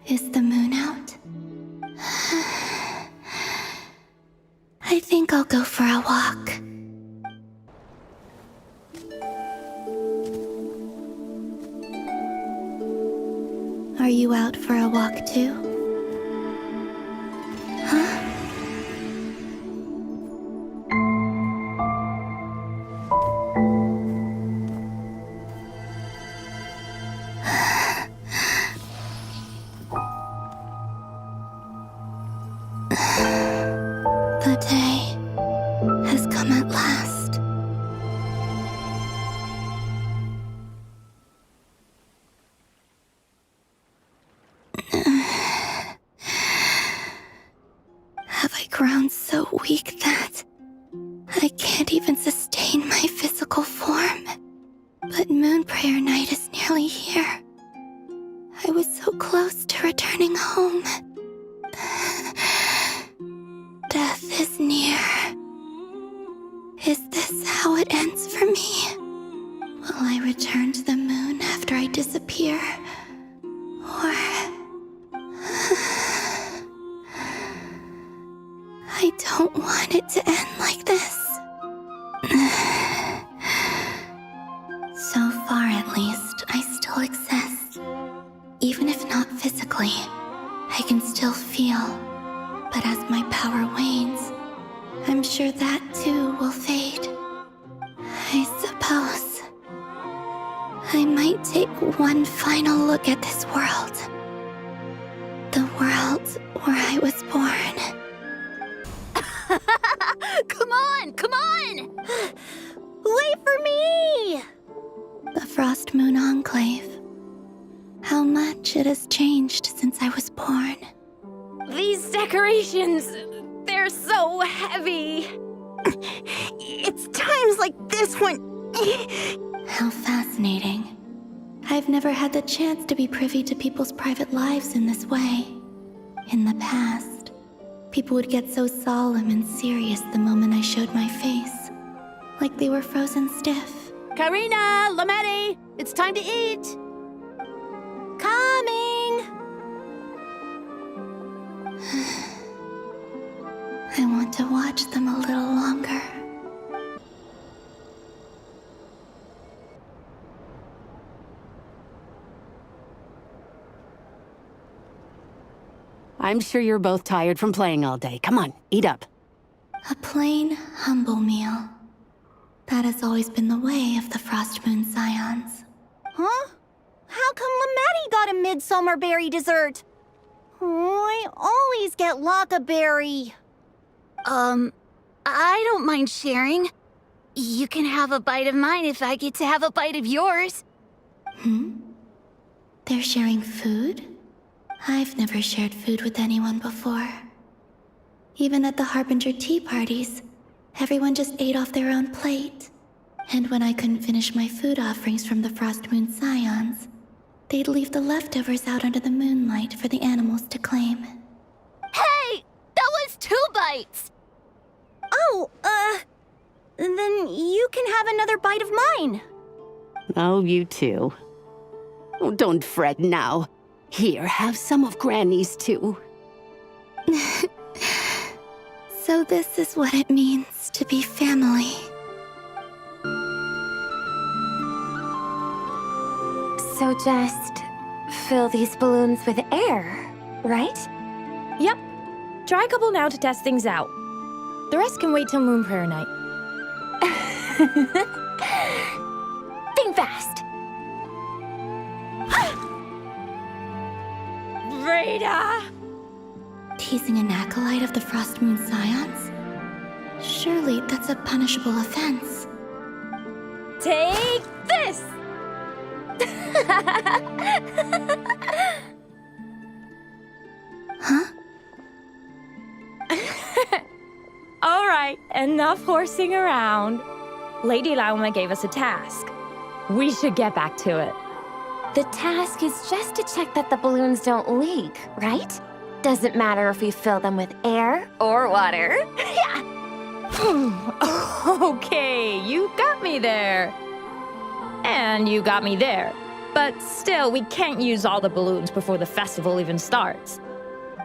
Is the moon out? I think I'll go for a walk. Are you out for a walk too? Huh? The day has come at last. Have I grown so weak that I can't even sustain my physical form? But Moon Prayer Night is nearly here. I was so close to returning home. Death is near. Is this how it ends for me? Will I return to the moon after I disappear? Or... I don't want it to end like this. So far, at least, I still exist. Even if not physically, I can still feel. But as my power wanes, I'm sure that too will fade. I suppose I might take one final look at this world. The world where I was born. Come on, come on! Wait for me! The Frost Moon Enclave. How much it has changed since I was born. These decorations, they're so heavy. It's times like this when... How fascinating. I've never had the chance to be privy to people's private lives in this way. In the past, people would get so solemn and serious the moment I showed my face. Like they were frozen stiff. Karina, Lametti, it's time to eat. Coming! I want to watch them a little longer. I'm sure you're both tired from playing all day. Come on, eat up. A plain, humble meal. That has always been the way of the Frost Moon Scions. Huh? How come Lametti got a midsummer berry dessert? Oh, I always get Lockaberry. I don't mind sharing. You can have a bite of mine if I get to have a bite of yours. They're sharing food? I've never shared food with anyone before. Even at the Harbinger tea parties, everyone just ate off their own plate. And when I couldn't finish my food offerings from the Frost Moon Scions, they'd leave the leftovers out under the moonlight for the animals to claim. Hey! That was 2 bites! Oh, then you can have another bite of mine. Oh, you too. Oh, don't fret now. Here, have some of Granny's too. So this is what it means to be family. So just fill these balloons with air, right? Yep. Try a couple now to test things out. The rest can wait till Moon Prayer night. Think fast. Rita! Teasing an acolyte of the Frost Moon Scions? Surely that's a punishable offense. Take this! Huh? All right, enough horsing around. Lady Lauma gave us a task. We should get back to it. The task is just to check that the balloons don't leak, right? Doesn't matter if we fill them with air or water. Yeah. Okay, you got me there. And you got me there. But still, we can't use all the balloons before the festival even starts.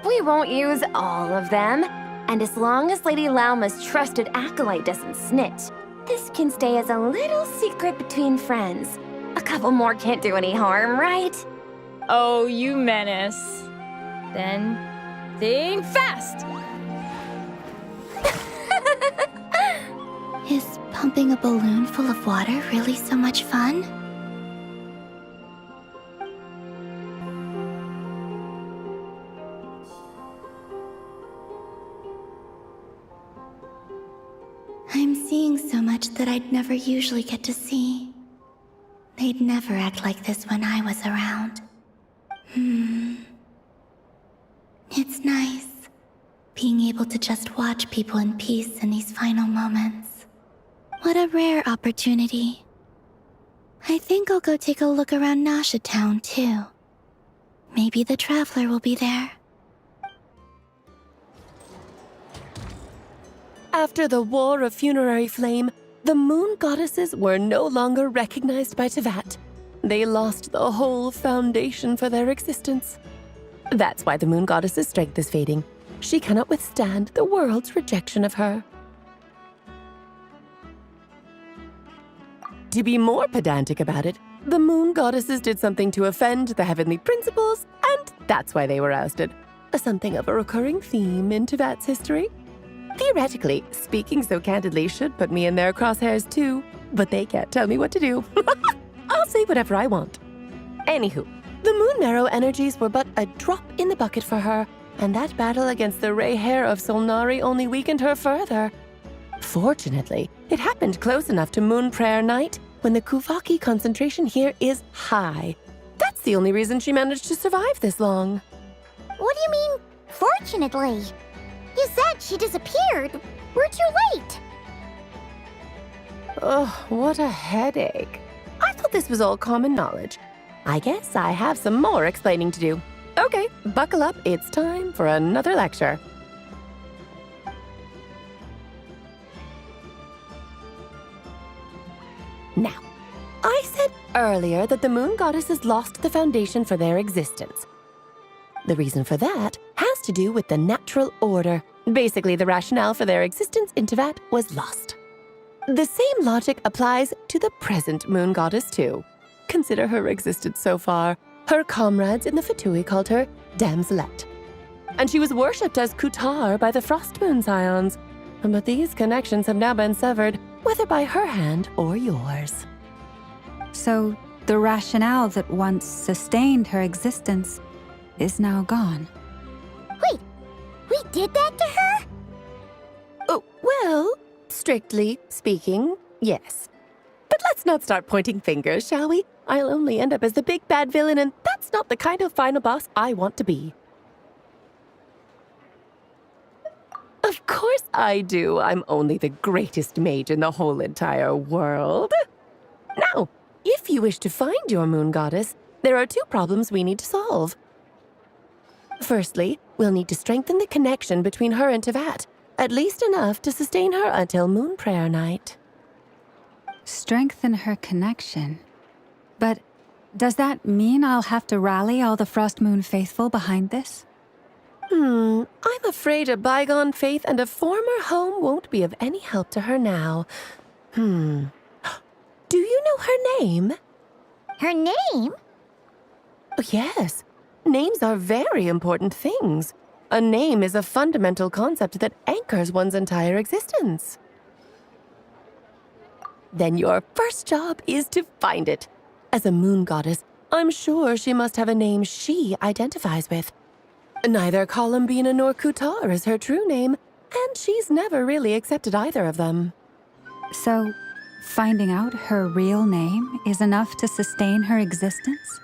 We won't use all of them. And as long as Lady Lauma's trusted acolyte doesn't snitch, this can stay as a little secret between friends. A couple more can't do any harm, right? Oh, you menace. Then, think fast! Is pumping a balloon full of water really so much fun? I'm seeing so much that I'd never usually get to see. They'd never act like this when I was around. It's nice, being able to just watch people in peace in these final moments. What a rare opportunity. I think I'll go take a look around Nasha Town, too. Maybe the Traveler will be there. After the War of Funerary Flame, the moon goddesses were no longer recognized by Tevat. They lost the whole foundation for their existence. That's why the moon goddess's strength is fading. She cannot withstand the world's rejection of her. To be more pedantic about it, the moon goddesses did something to offend the heavenly principles, and that's why they were ousted. something of a recurring theme in Tevat's history. Theoretically, speaking so candidly should put me in their crosshairs too, but they can't tell me what to do. I'll say whatever I want. Anywho, the Moon Marrow energies were but a drop in the bucket for her, and that battle against the Ray Hair of Solnari only weakened her further. Fortunately, it happened close enough to Moon Prayer Night when the Kuvaki concentration here is high. That's the only reason she managed to survive this long. What do you mean, fortunately? You said she disappeared. We're too late. Oh, what a headache. I thought this was all common knowledge. I guess I have some more explaining to do. Okay, buckle up. It's time for another lecture. Now, I said earlier that the moon goddesses lost the foundation for their existence. The reason for that has to do with the natural order. Basically, the rationale for their existence in Tevat was lost. The same logic applies to the present moon goddess too. Consider her existence so far. Her comrades in the Fatui called her Damselette. And she was worshipped as Kutar by the Frost Moon Scions. But these connections have now been severed, whether by her hand or yours. So, the rationale that once sustained her existence is now gone. Wait, we did that to her? Oh, well, strictly speaking, yes. But let's not start pointing fingers, shall we? I'll only end up as the big bad villain, and that's not the kind of final boss I want to be. Of course I do. I'm only the greatest mage in the whole entire world. Now, if you wish to find your moon goddess, there are two problems we need to solve. Firstly, we'll need to strengthen the connection between her and Tevat, at least enough to sustain her until Moon Prayer Night. Strengthen her connection. But does that mean I'll have to rally all the Frost Moon faithful behind this? I'm afraid a bygone faith and a former home won't be of any help to her now. Do you know her name? Her name? Oh, yes. Names are very important things. A name is a fundamental concept that anchors one's entire existence. Then your first job is to find it. As a moon goddess, I'm sure she must have a name she identifies with. Neither Columbina nor Kutar is her true name, and she's never really accepted either of them. So, finding out her real name is enough to sustain her existence?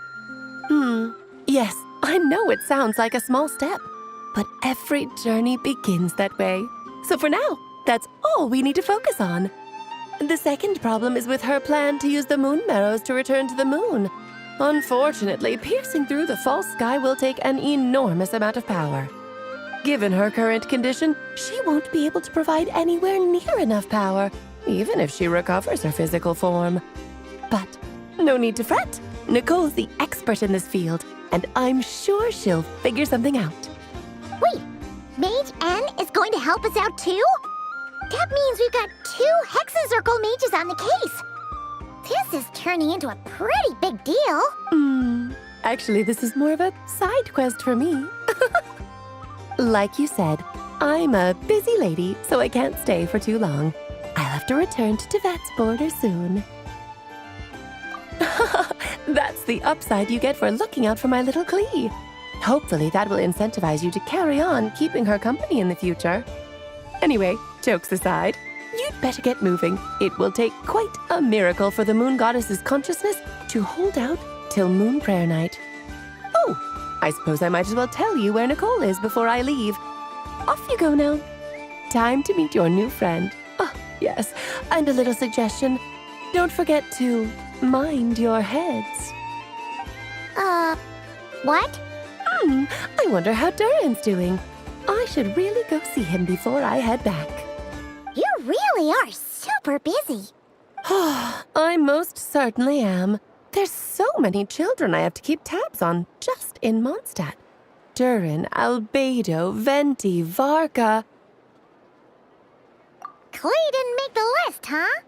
Yes, I know it sounds like a small step, but every journey begins that way. So for now, that's all we need to focus on. The second problem is with her plan to use the moon marrows to return to the moon. Unfortunately, piercing through the false sky will take an enormous amount of power. Given her current condition, she won't be able to provide anywhere near enough power, even if she recovers her physical form. But no need to fret. Nicole's the expert in this field, and I'm sure she'll figure something out. Wait, Mage N is going to help us out too? That means we've got 2 Hexacircle mages on the case. This is turning into a pretty big deal. Actually, this is more of a side quest for me. Like you said, I'm a busy lady, so I can't stay for too long. I'll have to return to Tevat's border soon. That's the upside you get for looking out for my little Klee. Hopefully that will incentivize you to carry on keeping her company in the future. Anyway, jokes aside, you'd better get moving. It will take quite a miracle for the moon goddess's consciousness to hold out till Moon Prayer Night. Oh, I suppose I might as well tell you where Nicole is before I leave. Off you go now. Time to meet your new friend. Oh, yes, and a little suggestion. Don't forget to mind your heads. What? I wonder how Durin's doing. I should really go see him before I head back. You really are super busy. I most certainly am. There's so many children I have to keep tabs on just in Mondstadt. Durin, Albedo, Venti, Varka. Klee didn't make the list, huh?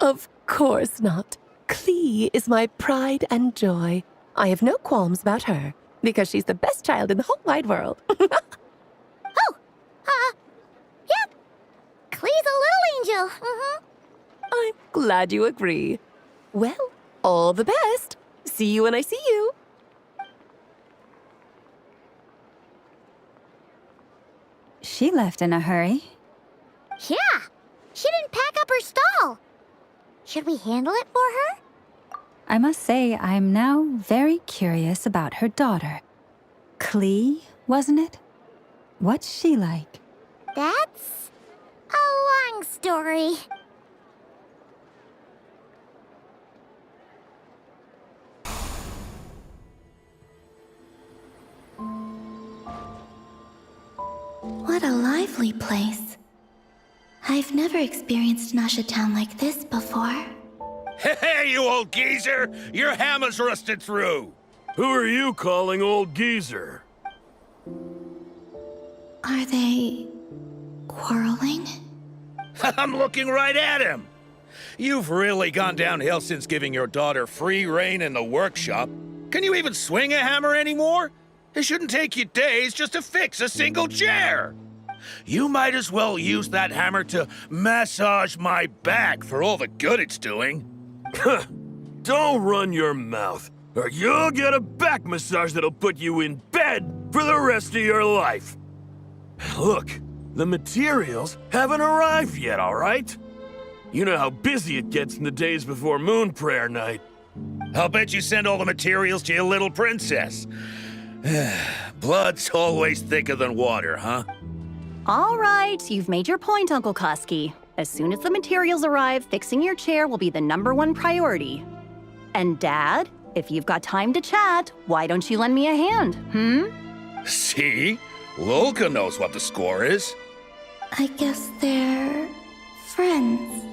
Of course not. Klee is my pride and joy. I have no qualms about her. because she's the best child in the whole wide world. Yep. Clee's a little angel. I'm glad you agree. Well, all the best. See you when I see you. She left in a hurry. Yeah, she didn't pack up her stall. Should we handle it for her? I must say, I'm now very curious about her daughter. Clee, wasn't it? What's she like? That's a long story. What a lively place. I've never experienced Town like this before. Hey, you old geezer! Your hammer's rusted through! Who are you calling old geezer? Are they quarreling? I'm looking right at him! You've really gone downhill since giving your daughter free rein in the workshop. Can you even swing a hammer anymore? It shouldn't take you days just to fix a single chair. You might as well use that hammer to massage my back for all the good it's doing. Don't run your mouth, or you'll get a back massage that'll put you in bed for the rest of your life. Look, the materials haven't arrived yet, all right? You know how busy it gets in the days before Moon Prayer Night. I'll bet you send all the materials to your little princess. Blood's always thicker than water, huh? All right, you've made your point, Uncle Koski. As soon as the materials arrive, fixing your chair will be the #1 priority. And Dad, if you've got time to chat, why don't you lend me a hand, See? Lolka knows what the score is. I guess they're friends.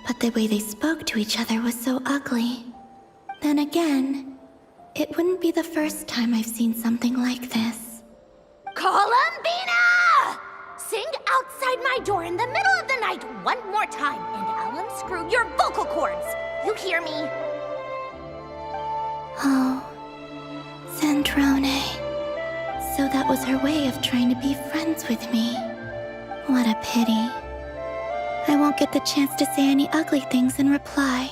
But the way they spoke to each other was so ugly. Then again, it wouldn't be the first time I've seen something like this. Columbina! Sing outside my door in the middle of the night one more time, and I'll unscrew your vocal cords. You hear me? Oh, Zandrone. So that was her way of trying to be friends with me. What a pity. I won't get the chance to say any ugly things in reply.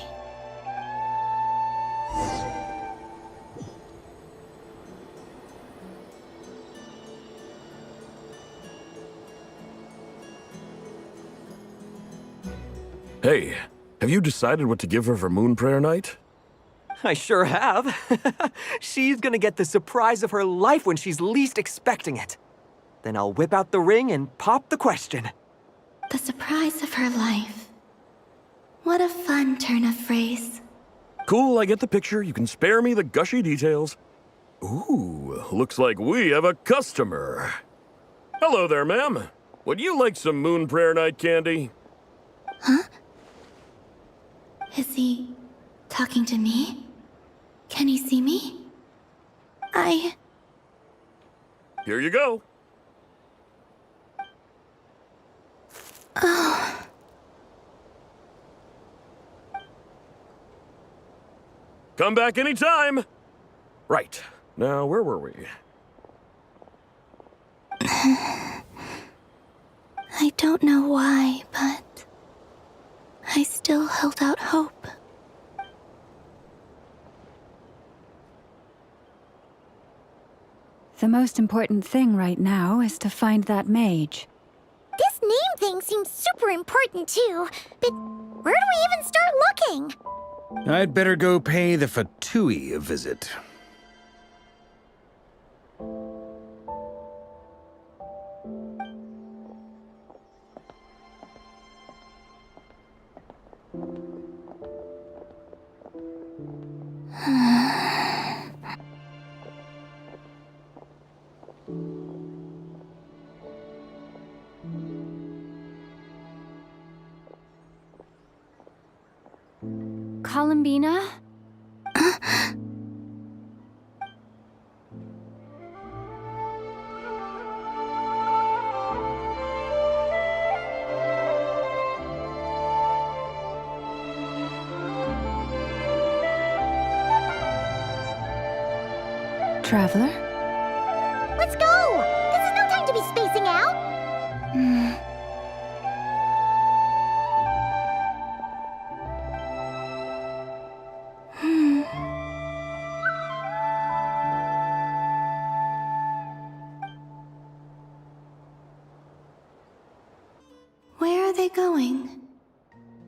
Hey, have you decided what to give her for Moon Prayer Night? I sure have. She's gonna get the surprise of her life when she's least expecting it. Then I'll whip out the ring and pop the question. The surprise of her life. What a fun turn of phrase. Cool, I get the picture. You can spare me the gushy details. Ooh, looks like we have a customer. Hello there, ma'am. Would you like some Moon Prayer Night candy? Huh? Is he talking to me? Can he see me? Here you go. Oh. Come back anytime. Right. Now, where were we? I don't know why, but I still held out hope. The most important thing right now is to find that mage. This name thing seems super important too, but where do we even start looking? I'd better go pay the Fatui a visit. Columbina? traveler? Let's go! This is no time to be spacing out! Where are they going?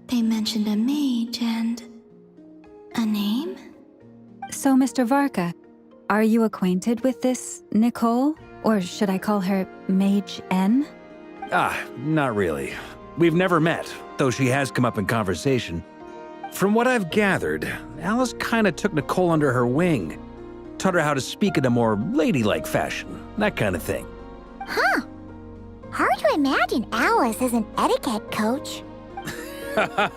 They mentioned a mage and... a name? So, Mr. Varka, are you acquainted with this Nicole? Or should I call her Mage N? Not really. We've never met, though she has come up in conversation. From what I've gathered, Alice kinda took Nicole under her wing. Taught her how to speak in a more ladylike fashion, that kind of thing. Huh. Hard to imagine Alice as an etiquette coach.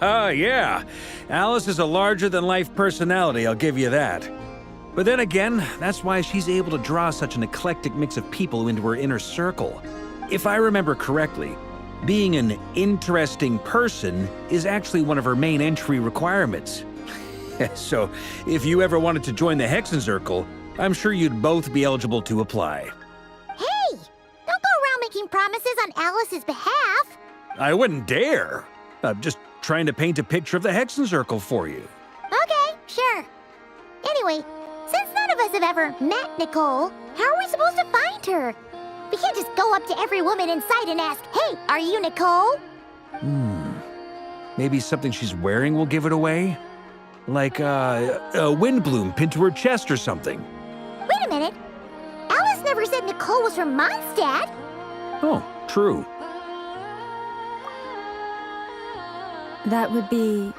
Yeah. Alice is a larger-than-life personality, I'll give you that. But then again, that's why she's able to draw such an eclectic mix of people into her inner circle. If I remember correctly, being an interesting person is actually one of her main entry requirements. So, if you ever wanted to join the Hexenzirkel, I'm sure you'd both be eligible to apply. Hey! Don't go around making promises on Alice's behalf! I wouldn't dare. I'm just trying to paint a picture of the Hexenzirkel for you. Okay, sure. Anyway, since none of us have ever met Nicole, how are we supposed to find her? We can't just go up to every woman in sight and ask, "Hey, are you Nicole?" Maybe something she's wearing will give it away? Like, a wind bloom pinned to her chest or something. Wait a minute. Alice never said Nicole was from Mondstadt. Oh, true. That would be...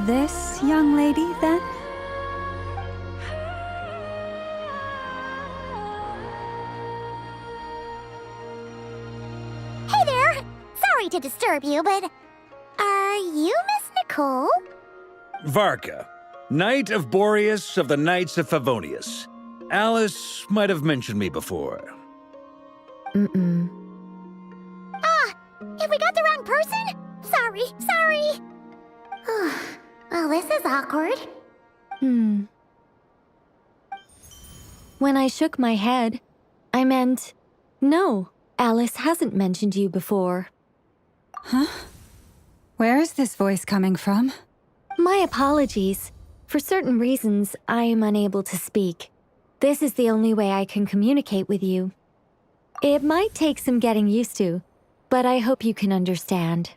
this young lady, then? Hey there! Sorry to disturb you, but... are you Miss Nicole? Varka, Knight of Boreas of the Knights of Favonius. Alice might have mentioned me before. Ah! Have we got the wrong person? Sorry. Well, this is awkward. When I shook my head, I meant, no, Alice hasn't mentioned you before. Huh? Where is this voice coming from? My apologies. For certain reasons, I am unable to speak. This is the only way I can communicate with you. It might take some getting used to, but I hope you can understand.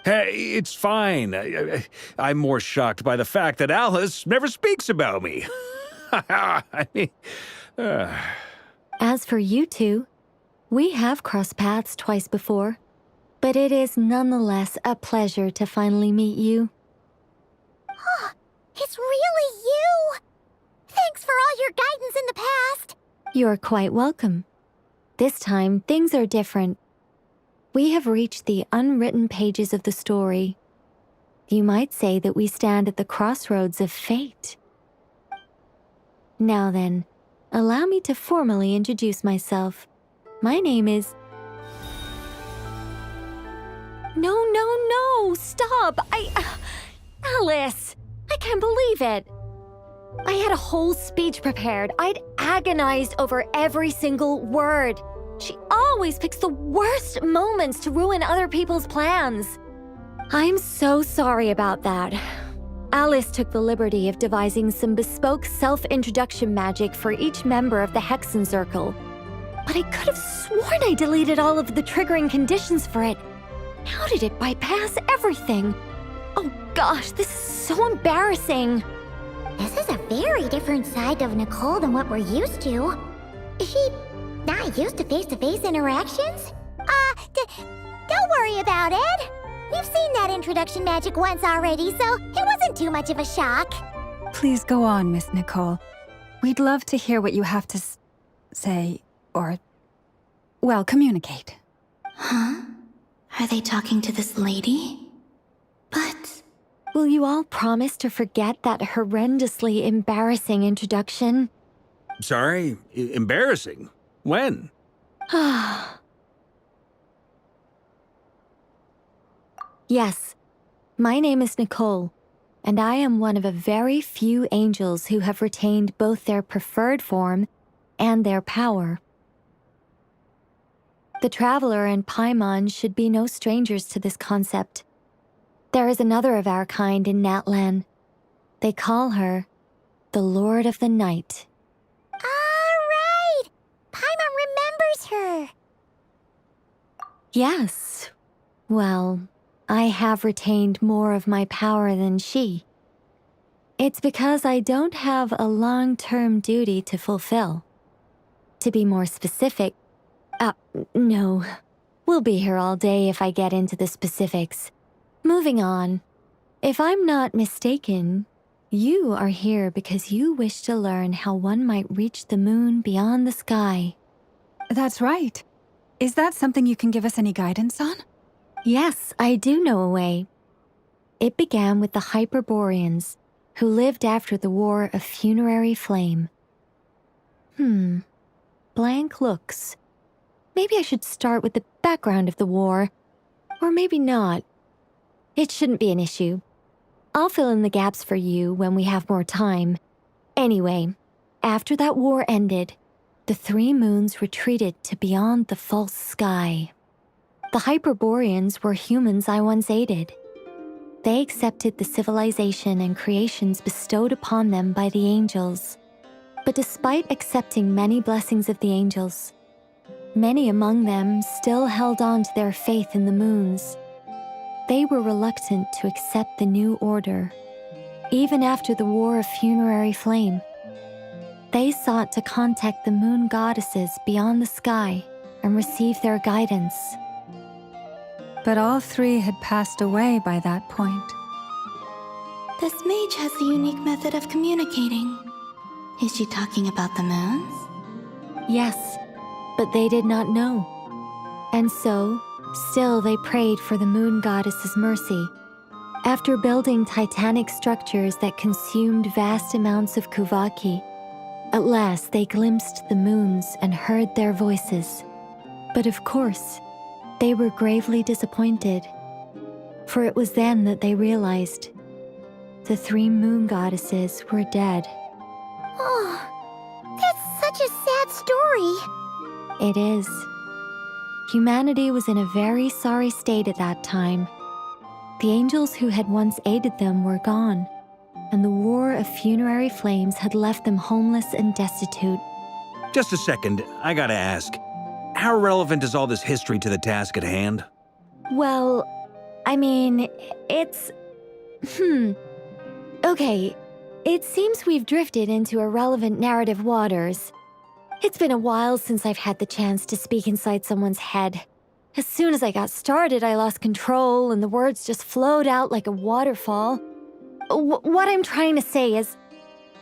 Hey, it's fine. I'm more shocked by the fact that Alice never speaks about me. I mean, As for you two, we have crossed paths twice before, but it is nonetheless a pleasure to finally meet you. It's really you! Thanks for all your guidance in the past! You're quite welcome. This time, things are different. We have reached the unwritten pages of the story. You might say that we stand at the crossroads of fate. Now then, allow me to formally introduce myself. My name is... No, stop! Alice! I can't believe it! I had a whole speech prepared. I'd agonized over every single word. She always picks the worst moments to ruin other people's plans. I'm so sorry about that. Alice took the liberty of devising some bespoke self-introduction magic for each member of the Hexenzirkel. But I could have sworn I deleted all of the triggering conditions for it. How did it bypass everything? Oh gosh, this is so embarrassing. This is a very different side of Nicole than what we're used to. Is she not used to face-to-face interactions? Don't worry about it. We've seen that introduction magic once already, so it wasn't too much of a shock. Please go on, Miss Nicole. We'd love to hear what you have to say, or... well, communicate. Huh? Are they talking to this lady? But... will you all promise to forget that horrendously embarrassing introduction? sorry, embarrassing. When? Yes, my name is Nicole. and I am one of a very few angels who have retained both their preferred form and their power. The Traveler and Paimon should be no strangers to this concept. There is another of our kind in Natlan. They call her the Lord of the Night. All right! Paimon remembers her! Yes. Well, I have retained more of my power than she. It's because I don't have a long-term duty to fulfill. To be more specific, no. We'll be here all day if I get into the specifics. Moving on. If I'm not mistaken, you are here because you wish to learn how one might reach the moon beyond the sky. That's right. Is that something you can give us any guidance on? Yes, I do know a way. It began with the Hyperboreans, who lived after the War of Funerary Flame. Blank looks. Maybe I should start with the background of the war. Or maybe not. It shouldn't be an issue. I'll fill in the gaps for you when we have more time. Anyway, after that war ended, the three moons retreated to beyond the false sky. The Hyperboreans were humans I once aided. They accepted the civilization and creations bestowed upon them by the angels. But despite accepting many blessings of the angels, many among them still held on to their faith in the moons. They were reluctant to accept the new order, even after the War of Funerary Flame. They sought to contact the moon goddesses beyond the sky and receive their guidance. But all three had passed away by that point. This mage has a unique method of communicating. Is she talking about the moons? Yes, but they did not know. And so, still they prayed for the moon goddess's mercy. After building titanic structures that consumed vast amounts of Kuvaki, at last they glimpsed the moons and heard their voices. But of course, they were gravely disappointed, for it was then that they realized the three moon goddesses were dead. Oh, that's such a sad story. It is. Humanity was in a very sorry state at that time. The angels who had once aided them were gone, and the War of Funerary Flames had left them homeless and destitute. Just a second, I gotta ask. How relevant is all this history to the task at hand? Well, I mean, it's... Okay, it seems we've drifted into irrelevant narrative waters. It's been a while since I've had the chance to speak inside someone's head. As soon as I got started, I lost control and the words just flowed out like a waterfall. What I'm trying to say is...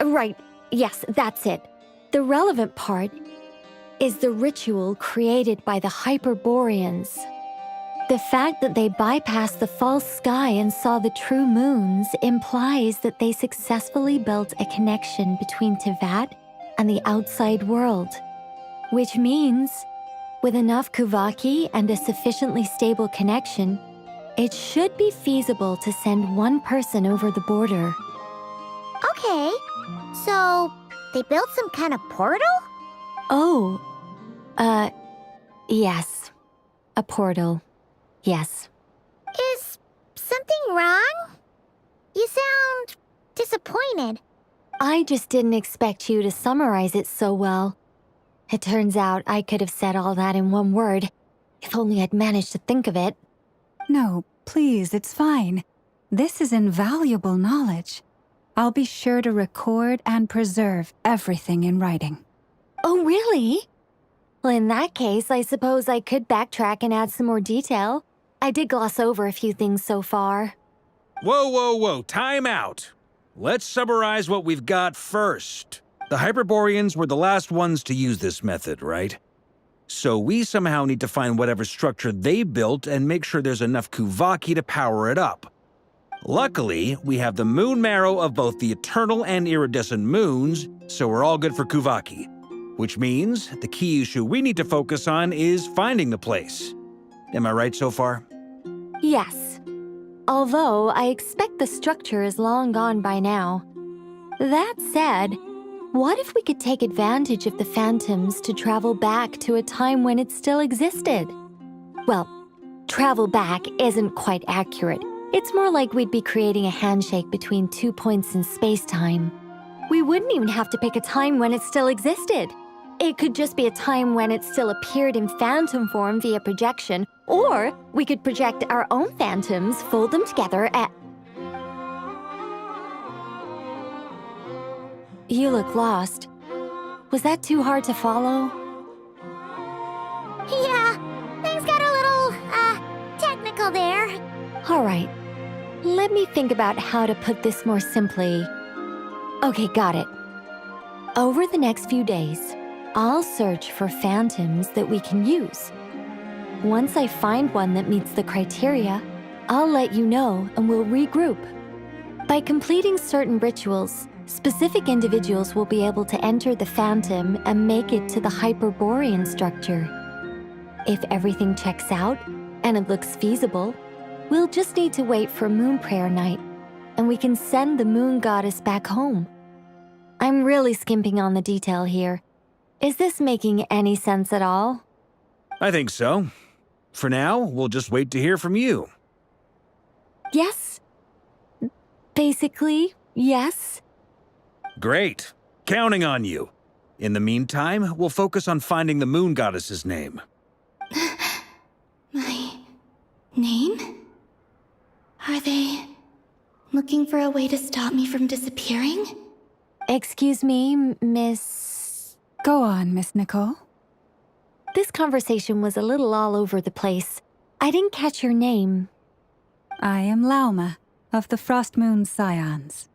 Right, yes, that's it. The relevant part is the ritual created by the Hyperboreans. The fact that they bypassed the false sky and saw the true moons implies that they successfully built a connection between Teyvat and the outside world. Which means, with enough Kuvaki and a sufficiently stable connection, it should be feasible to send one person over the border. Okay, so they built some kind of portal? Oh, yes. A portal. Yes. Is something wrong? You sound disappointed. I just didn't expect you to summarize it so well. It turns out I could have said all that in one word, if only I'd managed to think of it. No, please, it's fine. This is invaluable knowledge. I'll be sure to record and preserve everything in writing. Oh, really? Well, in that case, I suppose I could backtrack and add some more detail. I did gloss over a few things so far. Whoa, time out. Let's summarize what we've got first. The Hyperboreans were the last ones to use this method, right? So we somehow need to find whatever structure they built and make sure there's enough Kuvaki to power it up. Luckily, we have the moon marrow of both the eternal and iridescent moons, so we're all good for Kuvaki. Which means the key issue we need to focus on is finding the place. Am I right so far? Yes. Although I expect the structure is long gone by now. That said, what if we could take advantage of the phantoms to travel back to a time when it still existed? Well, travel back isn't quite accurate. It's more like we'd be creating a handshake between 2 points in space-time. We wouldn't even have to pick a time when it still existed. It could just be a time when it still appeared in phantom form via projection, or we could project our own phantoms, fold them together, You look lost. Was that too hard to follow? Yeah, things got a little, technical there. All right. Let me think about how to put this more simply. Okay, got it. Over the next few days, I'll search for phantoms that we can use. Once I find one that meets the criteria, I'll let you know and we'll regroup. By completing certain rituals, specific individuals will be able to enter the phantom and make it to the Hyperborean structure. If everything checks out and it looks feasible, we'll just need to wait for Moon Prayer Night, and we can send the Moon Goddess back home. I'm really skimping on the detail here. Is this making any sense at all? I think so. For now, we'll just wait to hear from you. Yes. Basically, yes. Great. Counting on you. In the meantime, we'll focus on finding the Moon Goddess's name. My name? Are they looking for a way to stop me from disappearing? Excuse me, Miss... Go on, Miss Nicole. This conversation was a little all over the place. I didn't catch your name. I am Lauma, of the Frost Moon Scions.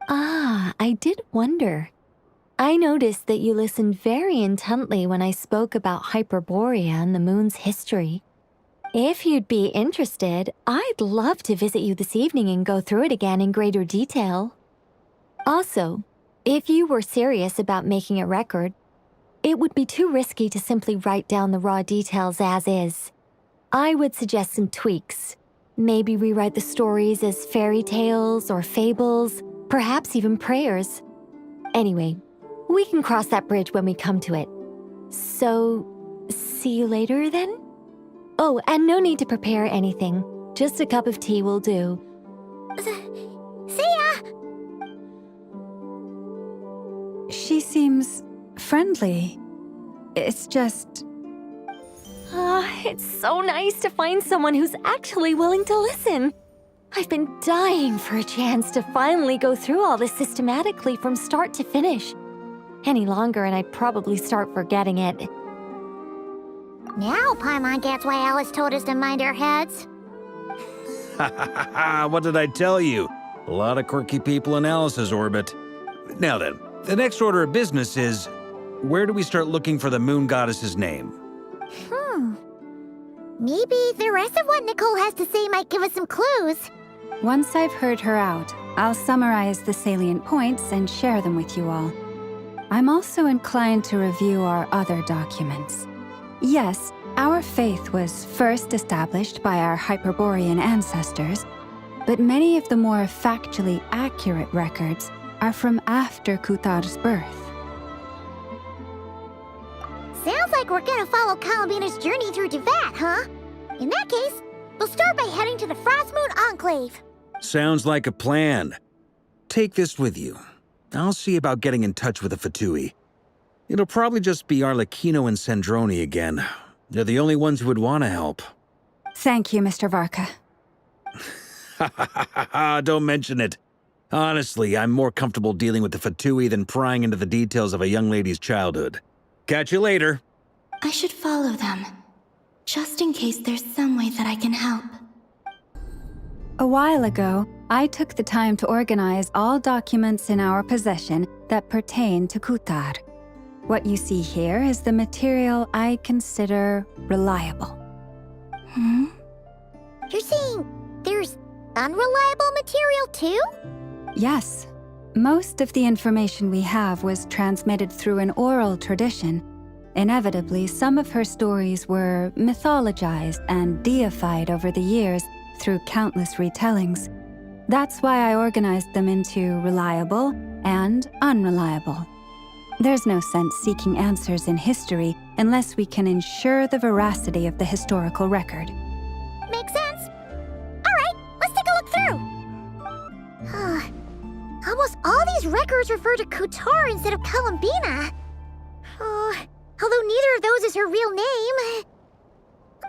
Ah, I did wonder. I noticed that you listened very intently when I spoke about Hyperborea and the moon's history. If you'd be interested, I'd love to visit you this evening and go through it again in greater detail. Also, if you were serious about making a record, it would be too risky to simply write down the raw details as is. I would suggest some tweaks. Maybe rewrite the stories as fairy tales or fables, perhaps even prayers. Anyway, we can cross that bridge when we come to it. So, see you later then? Oh, and no need to prepare anything. Just a cup of tea will do. See ya! She seems friendly. It's just... It's so nice to find someone who's actually willing to listen. I've been dying for a chance to finally go through all this systematically from start to finish. Any longer and I'd probably start forgetting it. Now Paimon gets why Alice told us to mind our heads. Ha ha ha! What did I tell you? A lot of quirky people in Alice's orbit. Now then, the next order of business is, where do we start looking for the Moon Goddess's name? Maybe the rest of what Nicole has to say might give us some clues. Once I've heard her out, I'll summarize the salient points and share them with you all. I'm also inclined to review our other documents. Yes, our faith was first established by our Hyperborean ancestors, but many of the more factually accurate records are from after Kuthar's birth. Sounds like we're gonna follow Kalabina's journey through Tevat, huh? In that case, we'll start by heading to the Frost Moon Enclave. Sounds like a plan. Take this with you. I'll see about getting in touch with the Fatui. It'll probably just be Arlecchino and Sandroni again. They're the only ones who would want to help. Thank you, Mr. Varka. Ha ha ha ha! Don't mention it. Honestly, I'm more comfortable dealing with the Fatui than prying into the details of a young lady's childhood. Catch you later. I should follow them, just in case there's some way that I can help. A while ago, I took the time to organize all documents in our possession that pertain to Kuthar. What you see here is the material I consider reliable. You're saying there's unreliable material too? Yes. Most of the information we have was transmitted through an oral tradition. Inevitably, some of her stories were mythologized and deified over the years, through countless retellings. That's why I organized them into reliable and unreliable. There's no sense seeking answers in history unless we can ensure the veracity of the historical record. Makes sense. Alright, let's take a look through. Almost all these records refer to Kutar instead of Columbina. Although neither of those is her real name.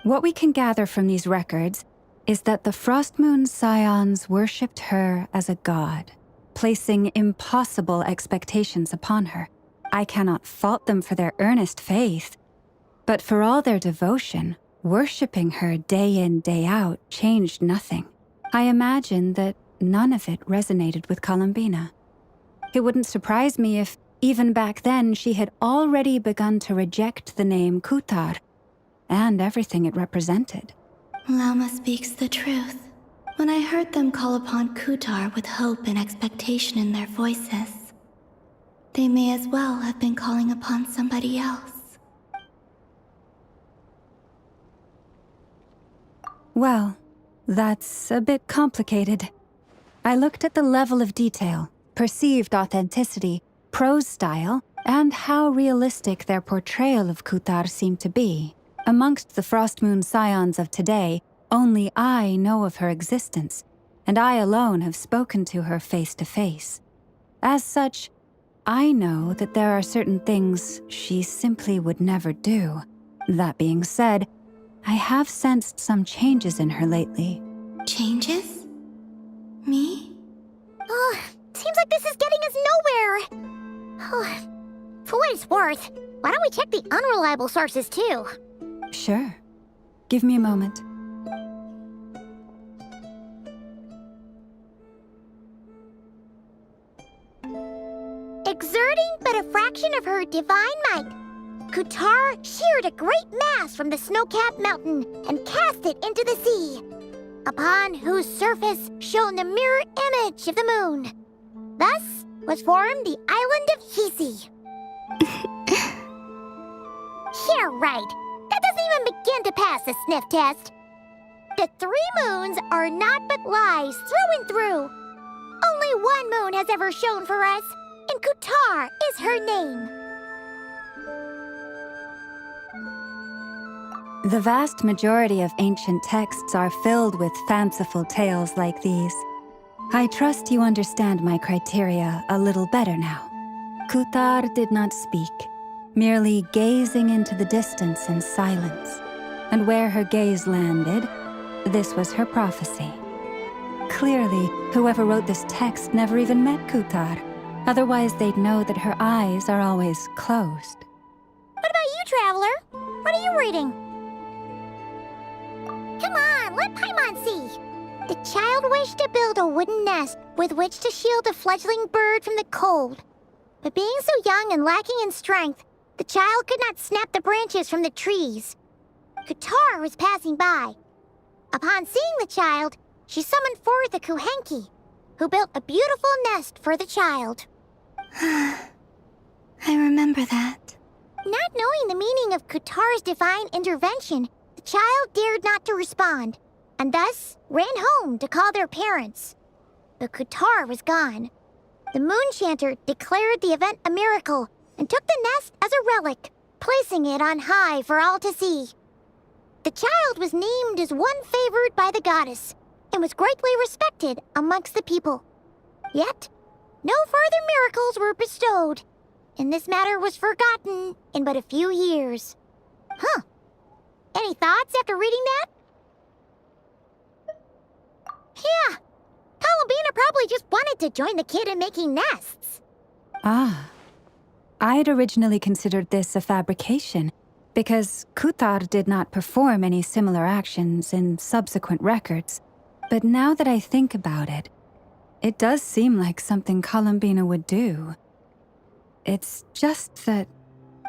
What we can gather from these records is that the Frost Moon Scions worshipped her as a god, placing impossible expectations upon her. I cannot fault them for their earnest faith, but for all their devotion, worshipping her day in, day out changed nothing. I imagine that none of it resonated with Columbina. It wouldn't surprise me if, even back then, she had already begun to reject the name Kutar and everything it represented. Lama speaks the truth. When I heard them call upon Kutar with hope and expectation in their voices, they may as well have been calling upon somebody else. Well, that's a bit complicated. I looked at the level of detail, perceived authenticity, prose style, and how realistic their portrayal of Kutar seemed to be. Amongst the Frost Moon Scions of today, only I know of her existence, and I alone have spoken to her face to face. As such, I know that there are certain things she simply would never do. That being said, I have sensed some changes in her lately. Changes? Me? Seems like this is getting us nowhere. For what it's worth, why don't we check the unreliable sources too? Sure. Give me a moment. Exerting but a fraction of her divine might, Kutar sheared a great mass from the snow-capped mountain and cast it into the sea, upon whose surface shone the mirror image of the moon. Thus was formed the island of Hisi. Yeah, right. That doesn't even begin to pass the sniff test. The 3 moons are naught but lies through and through. Only one moon has ever shone for us, and Kutar is her name. The vast majority of ancient texts are filled with fanciful tales like these. I trust you understand my criteria a little better now. Kutar did not speak, merely gazing into the distance in silence. And where her gaze landed, this was her prophecy. Clearly, whoever wrote this text never even met Kutar. Otherwise, they'd know that her eyes are always closed. What about you, Traveler? What are you reading? Come on, let Paimon see. The child wished to build a wooden nest with which to shield a fledgling bird from the cold. But being so young and lacking in strength, the child could not snap the branches from the trees. Kutar was passing by. Upon seeing the child, she summoned forth a Kuhenki, who built a beautiful nest for the child. I remember that. Not knowing the meaning of Kutar's divine intervention, the child dared not to respond, and thus ran home to call their parents. But Kutar was gone. The moon chanter declared the event a miracle and took the nest as a relic, placing it on high for all to see. The child was named as one favored by the goddess and was greatly respected amongst the people. Yet, no further miracles were bestowed, and this matter was forgotten in but a few years. Huh. Any thoughts after reading that? Yeah. Columbina probably just wanted to join the kid in making nests. Ah. I'd originally considered this a fabrication, because Kutar did not perform any similar actions in subsequent records. But now that I think about it, it does seem like something Columbina would do. It's just that...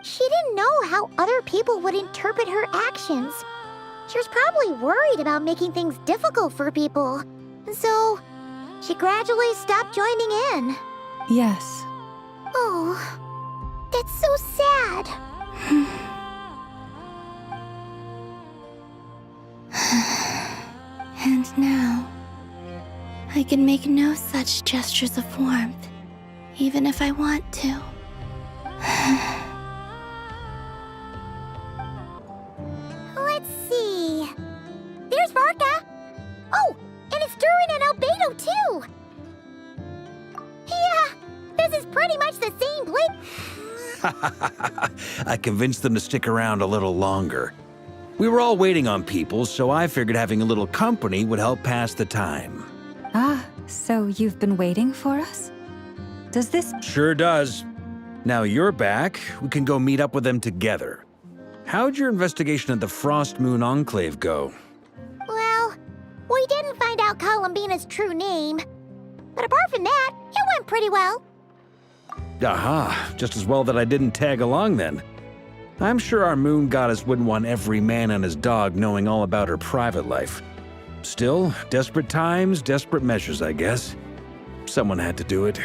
She didn't know how other people would interpret her actions. She was probably worried about making things difficult for people. And so, she gradually stopped joining in. Yes. Oh, that's so sad. And now I can make no such gestures of warmth, even if I want to. Let's see. There's Varka. Oh, and it's Durin and Albedo too. Yeah, this is pretty much the same place. I convinced them to stick around a little longer. We were all waiting on people, so I figured having a little company would help pass the time. Ah, so you've been waiting for us? Does this... Sure does. Now you're back, we can go meet up with them together. How'd your investigation at the Frost Moon Enclave go? Well, we didn't find out Columbina's true name. But apart from that, it went pretty well. Aha, just as well that I didn't tag along then. I'm sure our moon goddess wouldn't want every man and his dog knowing all about her private life. Still, desperate times, desperate measures, I guess. Someone had to do it.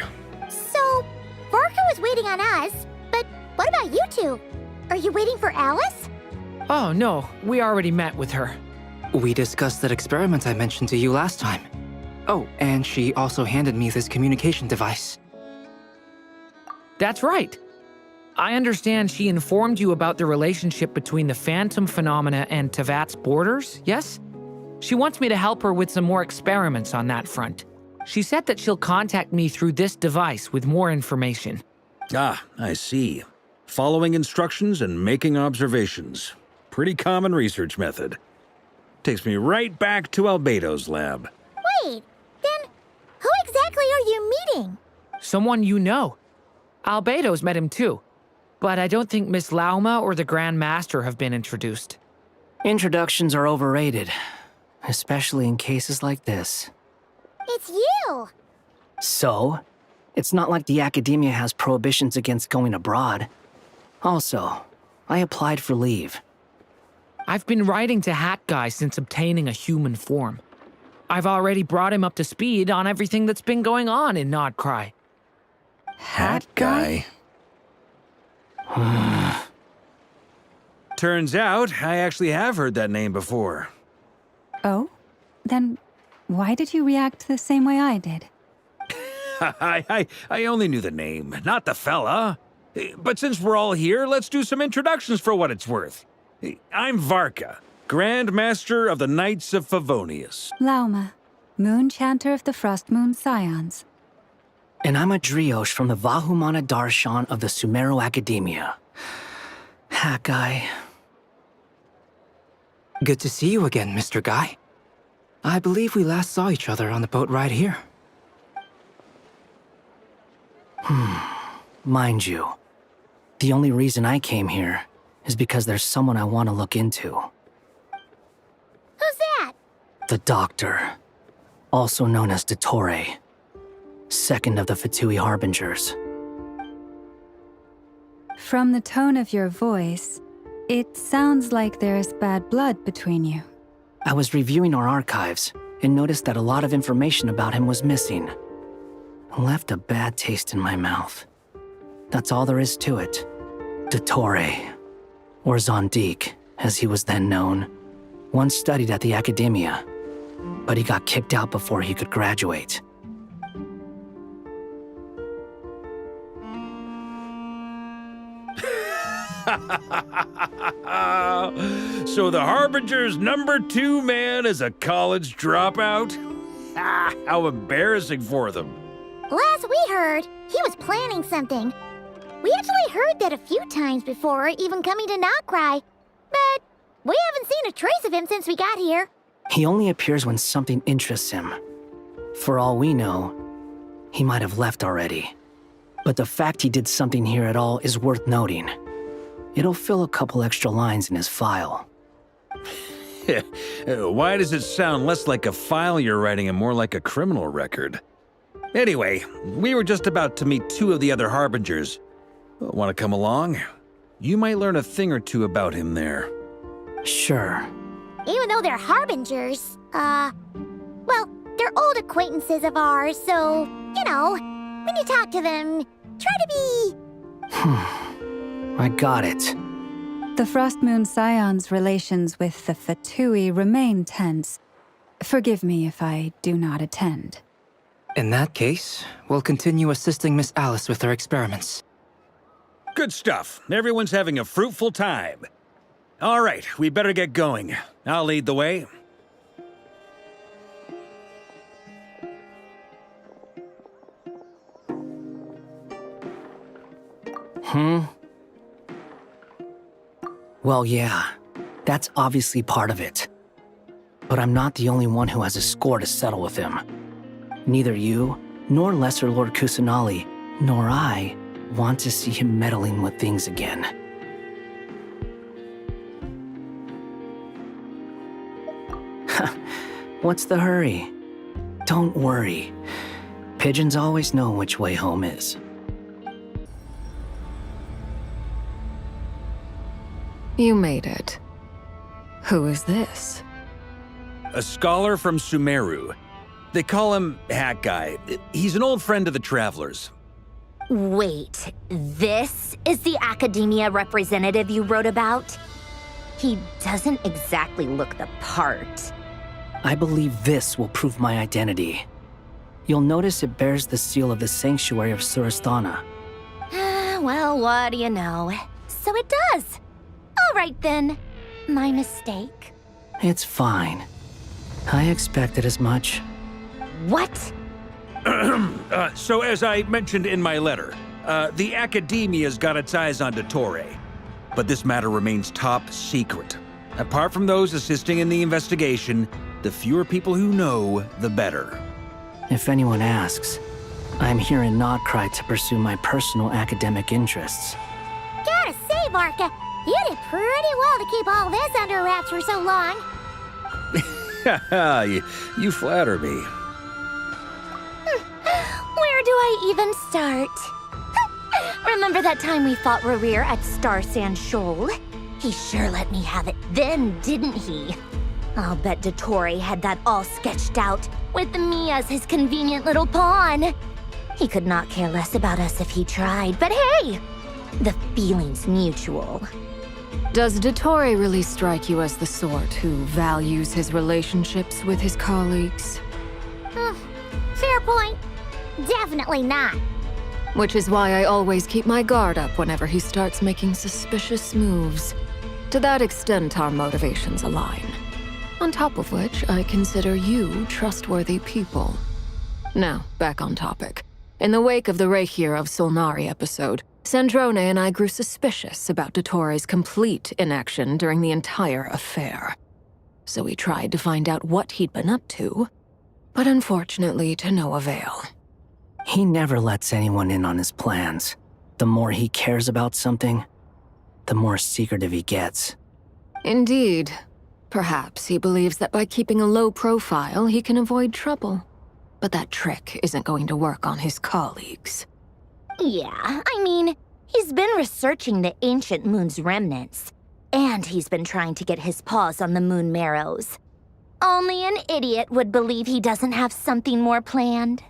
So, Varka was waiting on us, but what about you two? Are you waiting for Alice? Oh, no, we already met with her. We discussed that experiment I mentioned to you last time. Oh, and she also handed me this communication device. That's right. I understand she informed you about the relationship between the phantom phenomena and Tevat's borders, yes? She wants me to help her with some more experiments on that front. She said that she'll contact me through this device with more information. Ah, I see. Following instructions and making observations. Pretty common research method. Takes me right back to Albedo's lab. Wait, then who exactly are you meeting? Someone you know. Albedo's met him too. But I don't think Miss Lauma or the Grand Master have been introduced. Introductions are overrated, especially in cases like this. It's you! So? It's not like the Academia has prohibitions against going abroad. Also, I applied for leave. I've been writing to Hat Guy since obtaining a human form. I've already brought him up to speed on everything that's been going on in Nodcry. Hat Guy? Turns out, I actually have heard that name before. Oh? Then why did you react the same way I did? I only knew the name, not the fella. But since we're all here, let's do some introductions for what it's worth. I'm Varka, Grand Master of the Knights of Favonius. Lauma, Moon Chanter of the Frost Moon Scions. And I'm a Driosh from the Vahumana Darshan of the Sumero Academia. Hat Guy. Good to see you again, Mr. Guy. I believe we last saw each other on the boat ride here. Mind you, the only reason I came here is because there's someone I want to look into. Who's that? The Doctor, also known as Dottore, second of the Fatui Harbingers. From the tone of your voice, it sounds like there's bad blood between you. I was reviewing our archives and noticed that a lot of information about him was missing. It left a bad taste in my mouth. That's all there is to it. Dottore, or Zondique, as he was then known, once studied at the Academia, but he got kicked out before he could graduate. So the Harbinger's #2 man is a college dropout? Ah, how embarrassing for them. Last we heard, he was planning something. We actually heard that a few times before, even coming to Noctry. But we haven't seen a trace of him since we got here. He only appears when something interests him. For all we know, he might have left already. But the fact he did something here at all is worth noting. It'll fill a couple extra lines in his file. Why does it sound less like a file you're writing and more like a criminal record? Anyway, we were just about to meet 2 of the other Harbingers. Want to come along? You might learn a thing or two about him there. Sure. Even though they're Harbingers, well, they're old acquaintances of ours, so, you know, when you talk to them, try to be... I got it. The Frost Moon Scions' relations with the Fatui remain tense. Forgive me if I do not attend. In that case, we'll continue assisting Miss Alice with her experiments. Good stuff. Everyone's having a fruitful time. All right, we better get going. I'll lead the way. Well, yeah, that's obviously part of it. But I'm not the only one who has a score to settle with him. Neither you, nor Lesser Lord Kusanali, nor I want to see him meddling with things again. What's the hurry? Don't worry. Pigeons always know which way home is. You made it. Who is this? A scholar from Sumeru. They call him Hat Guy. He's an old friend of the Travelers. Wait, this is the academia representative you wrote about? He doesn't exactly look the part. I believe this will prove my identity. You'll notice it bears the seal of the Sanctuary of Surasthana. Well, what do you know? So it does. All right then. My mistake. It's fine. I expected as much. What? So as I mentioned in my letter, the Academia's got its eyes on Dottore. But this matter remains top secret. Apart from those assisting in the investigation, the fewer people who know, the better. If anyone asks, I'm here in Nocturne to pursue my personal academic interests. Gotta say, Varka, you did pretty well to keep all this under wraps for so long. you flatter me. Where do I even start? Remember that time we fought Rerir at Star Sand Shoal? He sure let me have it then, didn't he? I'll bet Dottore had that all sketched out, with me as his convenient little pawn. He could not care less about us if he tried, but hey! The feeling's mutual. Does Dottore really strike you as the sort who values his relationships with his colleagues? Fair point. Definitely not. Which is why I always keep my guard up whenever he starts making suspicious moves. To that extent, our motivations align. On top of which, I consider you trustworthy people. Now, back on topic. In the wake of the Reikir of Solnari episode, Sandrone and I grew suspicious about Dottore's complete inaction during the entire affair. So we tried to find out what he'd been up to, but unfortunately to no avail. He never lets anyone in on his plans. The more he cares about something, the more secretive he gets. Indeed. Perhaps he believes that by keeping a low profile, he can avoid trouble. But that trick isn't going to work on his colleagues. Yeah, I mean, he's been researching the ancient moon's remnants. And he's been trying to get his paws on the moon marrows. Only an idiot would believe he doesn't have something more planned.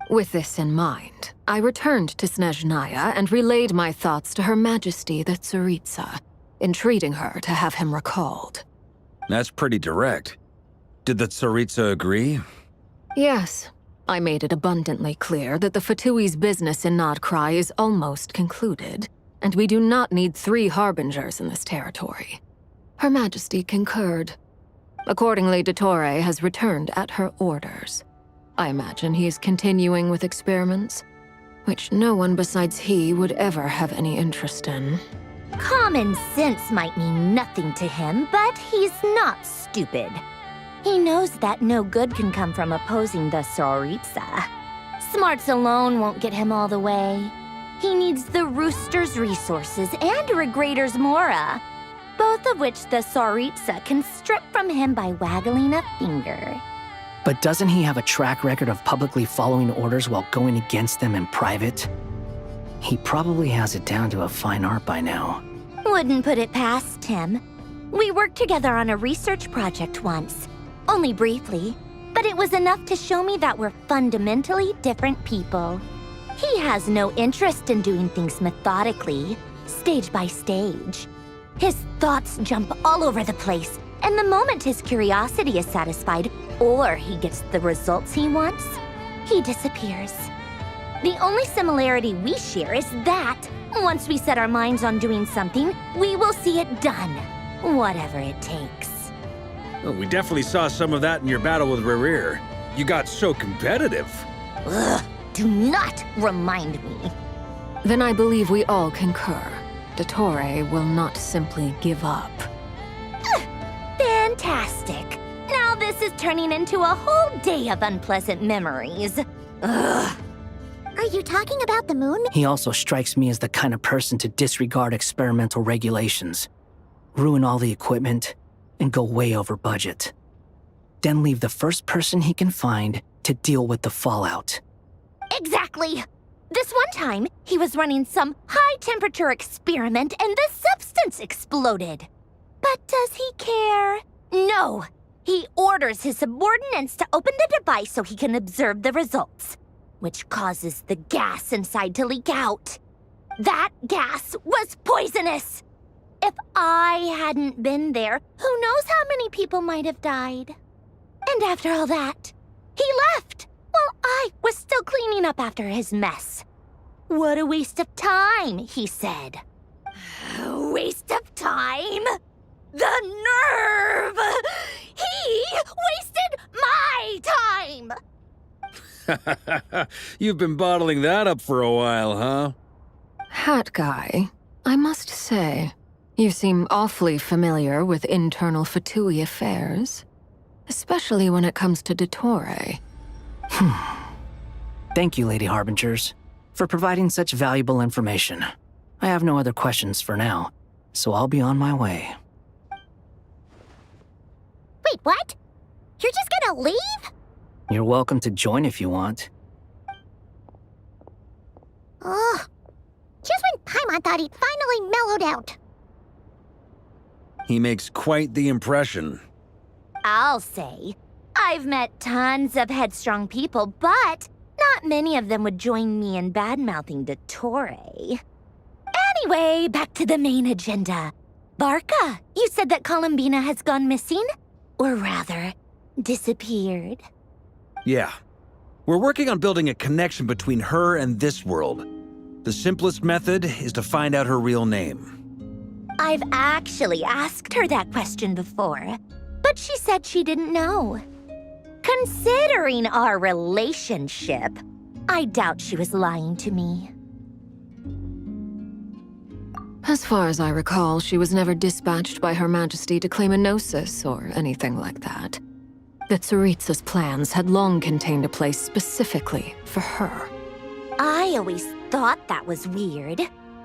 With this in mind, I returned to Snezhnaya and relayed my thoughts to Her Majesty the Tsaritsa, entreating her to have him recalled. That's pretty direct. Did the Tsaritsa agree? Yes. I made it abundantly clear that the Fatui's business in Nocturne is almost concluded, and we do not need 3 harbingers in this territory. Her Majesty concurred. Accordingly, Dottore has returned at her orders. I imagine he is continuing with experiments, which no one besides he would ever have any interest in. Common sense might mean nothing to him, but he's not stupid. He knows that no good can come from opposing the Tsaritsa. Smarts alone won't get him all the way. He needs the Rooster's resources and Regrator's Mora, both of which the Tsaritsa can strip from him by waggling a finger. But doesn't he have a track record of publicly following orders while going against them in private? He probably has it down to a fine art by now. Wouldn't put it past him. We worked together on a research project once. Only briefly, but it was enough to show me that we're fundamentally different people. He has no interest in doing things methodically, stage by stage. His thoughts jump all over the place, and the moment his curiosity is satisfied, or he gets the results he wants, he disappears. The only similarity we share is that, once we set our minds on doing something, we will see it done, whatever it takes. Oh, we definitely saw some of that in your battle with Rerir. You got so competitive. Ugh, do not remind me. Then I believe we all concur. Dottore will not simply give up. Fantastic. Now this is turning into a whole day of unpleasant memories. Ugh. Are you talking about the moon? He also strikes me as the kind of person to disregard experimental regulations, ruin all the equipment, and go way over budget. Then leave the first person he can find to deal with the fallout. Exactly. This one time, he was running some high-temperature experiment and the substance exploded. But does he care? No. He orders his subordinates to open the device so he can observe the results, which causes the gas inside to leak out. That gas was poisonous. If I hadn't been there, who knows how many people might have died. And after all that, he left while I was still cleaning up after his mess. What a waste of time, he said. Waste of time? The nerve! He wasted my time! You've been bottling that up for a while, huh? Hat guy, I must say, you seem awfully familiar with internal Fatui affairs. Especially when it comes to Dottore. Thank you, Lady Harbingers, for providing such valuable information. I have no other questions for now, so I'll be on my way. Wait, what? You're just gonna leave? You're welcome to join if you want. Ugh. Just when Paimon thought he'd finally mellowed out. He makes quite the impression. I'll say. I've met tons of headstrong people, but not many of them would join me in bad-mouthing Dottore. Anyway, back to the main agenda. Barca, you said that Columbina has gone missing? Or rather, disappeared. Yeah. We're working on building a connection between her and this world. The simplest method is to find out her real name. I've actually asked her that question before, but she said she didn't know. Considering our relationship, I doubt she was lying to me. As far as I recall, she was never dispatched by Her Majesty to claim a gnosis or anything like that. The Tsaritsa's plans had long contained a place specifically for her. I always thought that was weird.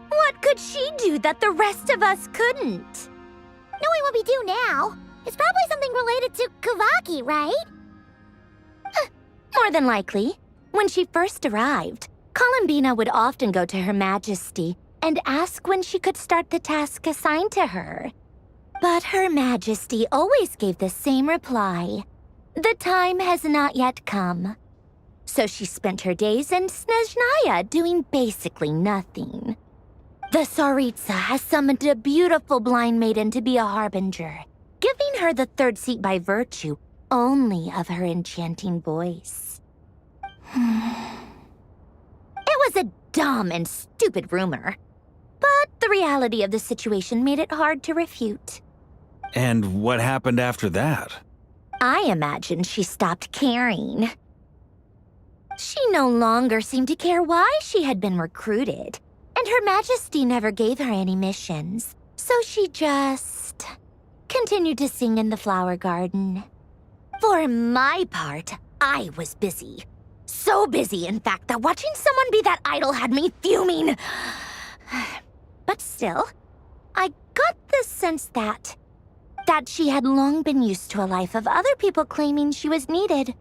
What could she do that the rest of us couldn't? Knowing what we do now, it's probably something related to Kavaki, right? More than likely. When she first arrived, Columbina would often go to Her Majesty and ask when she could start the task assigned to her. But Her Majesty always gave the same reply. The time has not yet come. So she spent her days in Snezhnaya doing basically nothing. The Tsaritsa has summoned a beautiful blind maiden to be a harbinger, giving her the third seat by virtue only of her enchanting voice. It was a dumb and stupid rumor, but the reality of the situation made it hard to refute. And what happened after that? I imagine she stopped caring. She no longer seemed to care why she had been recruited, and Her Majesty never gave her any missions, so she just continued to sing in the flower garden. For my part, I was busy. So busy, in fact, that watching someone be that idol had me fuming. But still, I got the sense that she had long been used to a life of other people claiming she was needed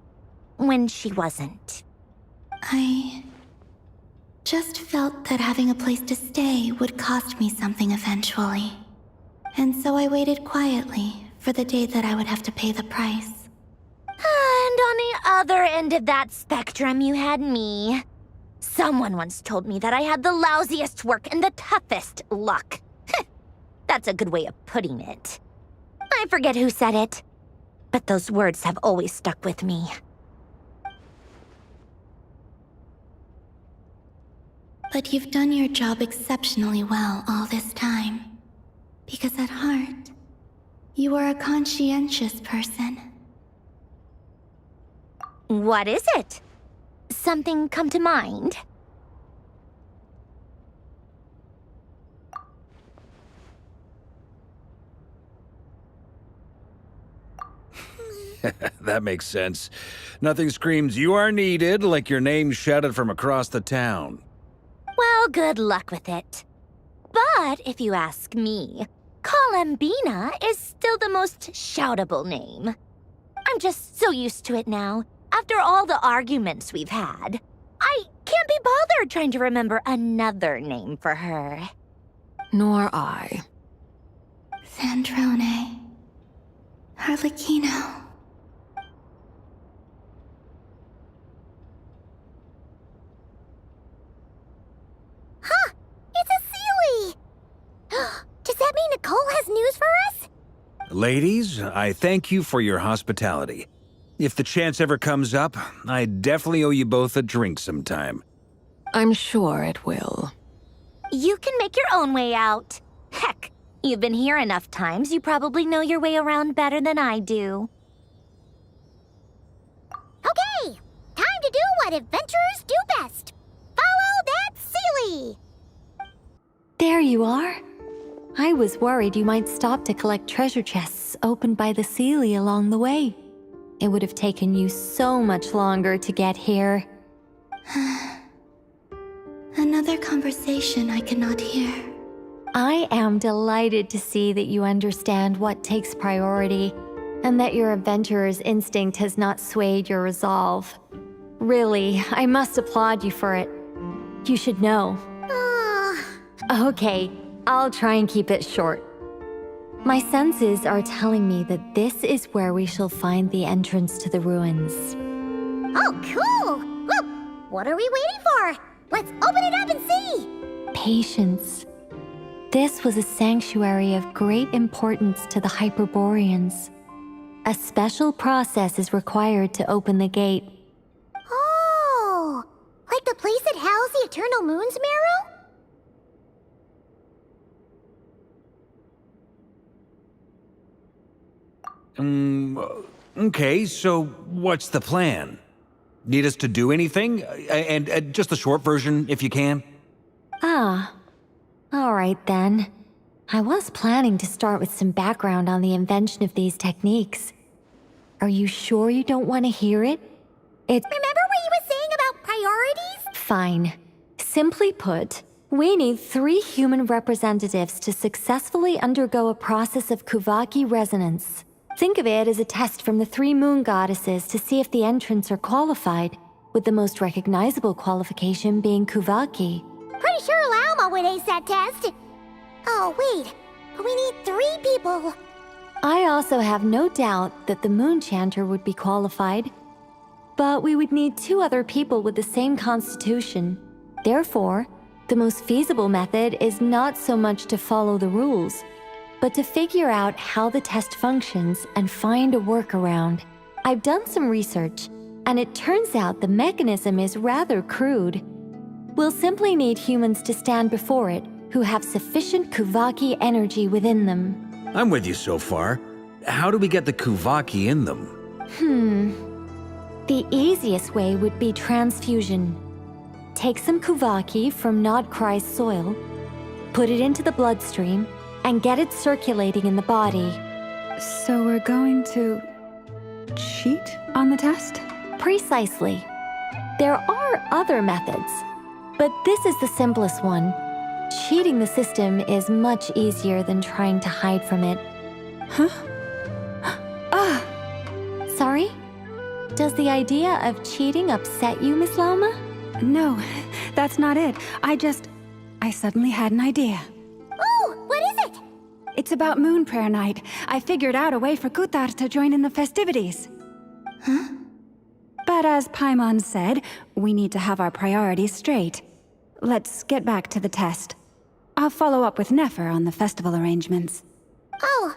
when she wasn't. I just felt that having a place to stay would cost me something eventually. And so I waited quietly for the day that I would have to pay the price. And on the other end of that spectrum, you had me. Someone once told me that I had the lousiest work and the toughest luck. That's a good way of putting it. I forget who said it, but those words have always stuck with me. But you've done your job exceptionally well all this time. Because at heart, you are a conscientious person. What is it? Something come to mind? That makes sense. Nothing screams you are needed like your name shouted from across the town. Well, good luck with it. But if you ask me, Colambina is still the most shoutable name. I'm just so used to it now, after all the arguments we've had. I can't be bothered trying to remember another name for her. Nor I. Sandrone. Harlequino. Huh! It's a Sealy! Does that mean Nicole has news for us? Ladies, I thank you for your hospitality. If the chance ever comes up, I definitely owe you both a drink sometime. I'm sure it will. You can make your own way out. Heck, you've been here enough times, you probably know your way around better than I do. Okay, time to do what adventurers do best. Follow that Sealy! There you are. I was worried you might stop to collect treasure chests opened by the Sealy along the way. It would have taken you so much longer to get here. Another conversation I cannot hear. I am delighted to see that you understand what takes priority, and that your adventurer's instinct has not swayed your resolve. Really, I must applaud you for it. You should know. Okay, I'll try and keep it short. My senses are telling me that this is where we shall find the entrance to the ruins. Oh, cool! Well, what are we waiting for? Let's open it up and see! Patience. This was a sanctuary of great importance to the Hyperboreans. A special process is required to open the gate. Oh! Like the place that housed the Eternal Moon's marrow? Okay, so what's the plan? Need us to do anything? And just the short version, if you can. Ah. All right, then. I was planning to start with some background on the invention of these techniques. Are you sure you don't want to hear it? Remember what you were saying about priorities? Fine. Simply put, we need 3 human representatives to successfully undergo a process of Kuvaki resonance. Think of it as a test from the 3 moon goddesses to see if the entrants are qualified, with the most recognizable qualification being Kuvaki. Pretty sure Lauma would ace that test. Oh, wait. We need 3 people. I also have no doubt that the Moon Chanter would be qualified. But we would need 2 other people with the same constitution. Therefore, the most feasible method is not so much to follow the rules, but to figure out how the test functions and find a workaround. I've done some research, and it turns out the mechanism is rather crude. We'll simply need humans to stand before it who have sufficient Kuvaki energy within them. I'm with you so far. How do we get the Kuvaki in them? The easiest way would be transfusion. Take some Kuvaki from Nodcry's soil, put it into the bloodstream, and get it circulating in the body. So we're going to cheat on the test? Precisely. There are other methods, but this is the simplest one. Cheating the system is much easier than trying to hide from it. Huh? Sorry? Does the idea of cheating upset you, Miss Lauma? No, that's not it. I suddenly had an idea. Oh, what is it? It's about Moon Prayer Night. I figured out a way for Kuthar to join in the festivities. Huh? But as Paimon said, we need to have our priorities straight. Let's get back to the test. I'll follow up with Nefer on the festival arrangements. Oh,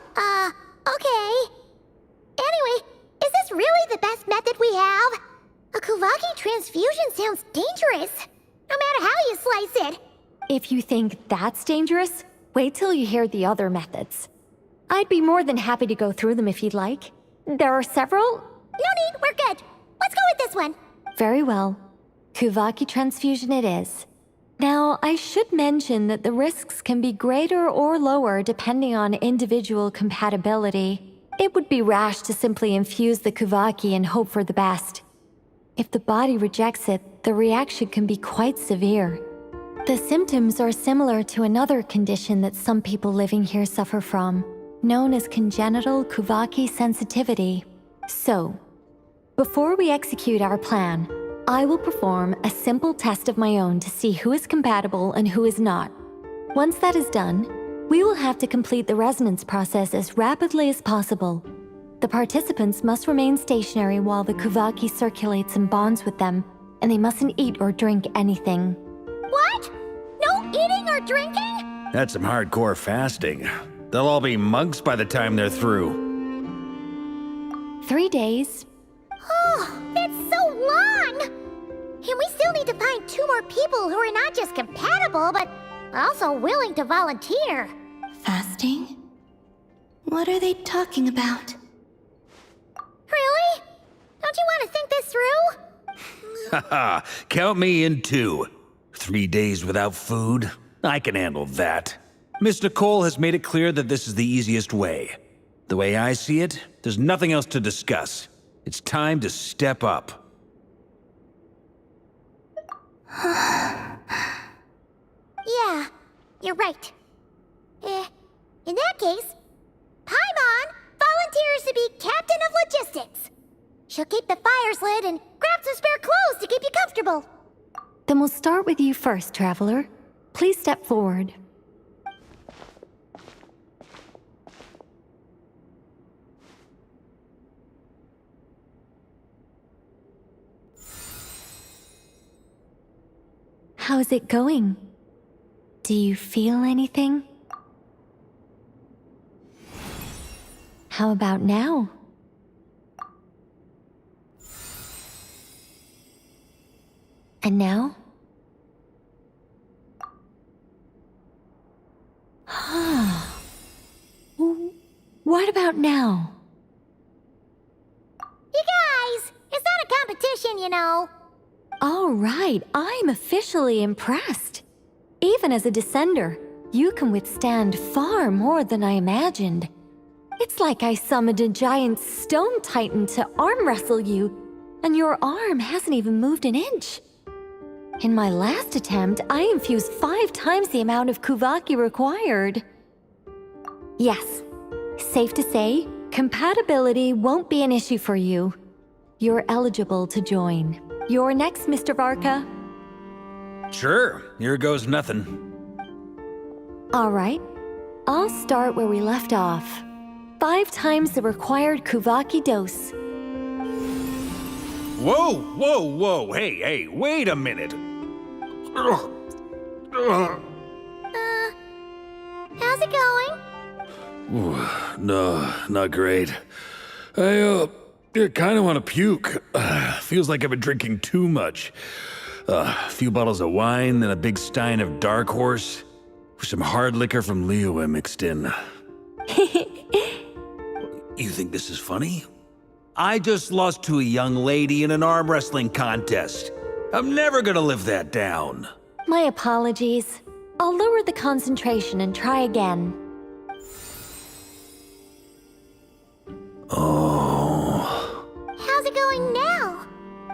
okay. Anyway, is this really the best method we have? A Kuvaki transfusion sounds dangerous. no matter how you slice it. If you think that's dangerous, wait till you hear the other methods. I'd be more than happy to go through them if you'd like. There are several. No need, we're good. Let's go with this one. Very well. Kuvaki transfusion it is. Now, I should mention that the risks can be greater or lower depending on individual compatibility. It would be rash to simply infuse the Kuvaki and hope for the best. If the body rejects it, the reaction can be quite severe. The symptoms are similar to another condition that some people living here suffer from, known as congenital Kuvaki sensitivity. So, before we execute our plan, I will perform a simple test of my own to see who is compatible and who is not. Once that is done, we will have to complete the resonance process as rapidly as possible. The participants must remain stationary while the Kuvaki circulates and bonds with them, and they mustn't eat or drink anything. What? No eating or drinking? That's some hardcore fasting. They'll all be monks by the time they're through. 3 days. Oh, that's so long! And we still need to find 2 more people who are not just compatible, but also willing to volunteer. Fasting? What are they talking about? Really? Don't you want to think this through? Haha, count me in too. 3 days without food? I can handle that. Miss Nicole has made it clear that this is the easiest way. The way I see it, there's nothing else to discuss. It's time to step up. Yeah, you're right. In that case, Paimon volunteers to be Captain of Logistics. She'll keep the fires lit and grab some spare clothes to keep you comfortable. Then we'll start with you first, Traveler. Please step forward. How's it going? Do you feel anything? How about now? And now? What about now? You guys, it's not a competition, you know. All right, I'm officially impressed. Even as a descender, you can withstand far more than I imagined. It's like I summoned a giant stone titan to arm wrestle you, and your arm hasn't even moved an inch. In my last attempt, I infused 5 times the amount of Kuvaki required. Yes, safe to say, compatibility won't be an issue for you. You're eligible to join. You're next, Mr. Varka. Sure, here goes nothing. All right, I'll start where we left off. 5 times the required Kuvaki dose. Whoa, whoa, whoa, hey, wait a minute. How's it going? No, not great. I kind of want to puke. Feels like I've been drinking too much. A few bottles of wine, then a big stein of Dark Horse, with some hard liquor from Liyue mixed in. You think this is funny? I just lost to a young lady in an arm wrestling contest. I'm never gonna live that down. My apologies. I'll lower the concentration and try again. Oh. How's it going now?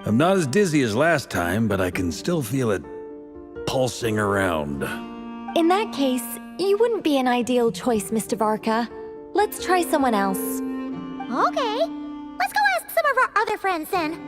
I'm not as dizzy as last time, but I can still feel it pulsing around. In that case, you wouldn't be an ideal choice, Mr. Varka. Let's try someone else. Okay. Let's go ask some of our other friends then.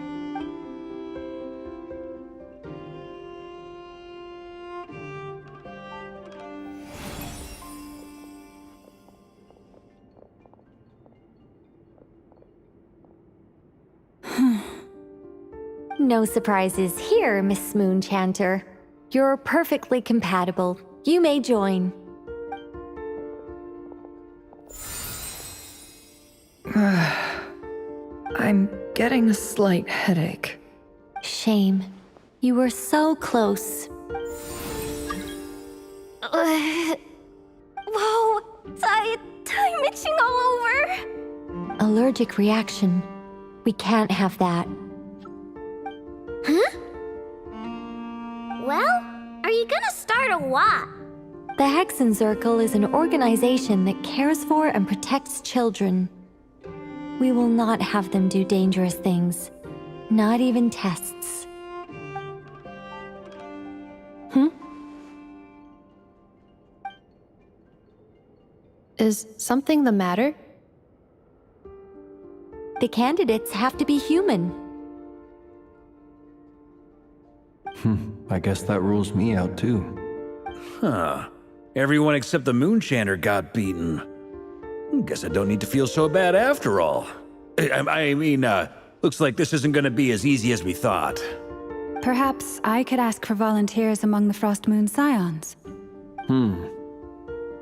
No surprises here, Miss Moonchanter. You're perfectly compatible. You may join. I'm getting a slight headache. Shame. You were so close. Whoa, I'm itching all over. Allergic reaction. We can't have that. Huh? Well, are you gonna start a what? The Hexen Circle is an organization that cares for and protects children. We will not have them do dangerous things. Not even tests. Is something the matter? The candidates have to be human. I guess that rules me out too. Huh. Everyone except the Moonshander got beaten. Guess I don't need to feel so bad after all. I mean, looks like this isn't gonna be as easy as we thought. Perhaps I could ask for volunteers among the Frost Moon Scions.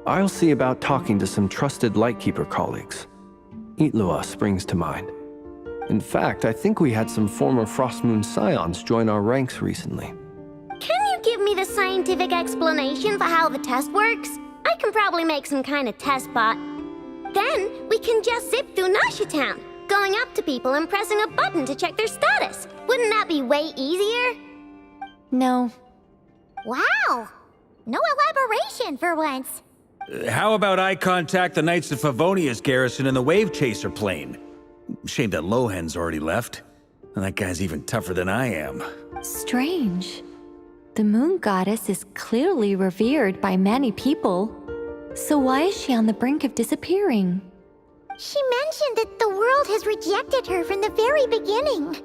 I'll see about talking to some trusted Lightkeeper colleagues. Itlua springs to mind. In fact, I think we had some former Frost Moon Scions join our ranks recently. Can you give me the scientific explanation for how the test works? I can probably make some kind of test bot. Then we can just zip through Nashitown, going up to people and pressing a button to check their status. Wouldn't that be way easier? No. Wow! No elaboration for once. How about I contact the Knights of Favonia's garrison in the Wave Chaser plane? Shame that Lohan's already left. And that guy's even tougher than I am. Strange. The moon goddess is clearly revered by many people. So why is she on the brink of disappearing? She mentioned that the world has rejected her from the very beginning.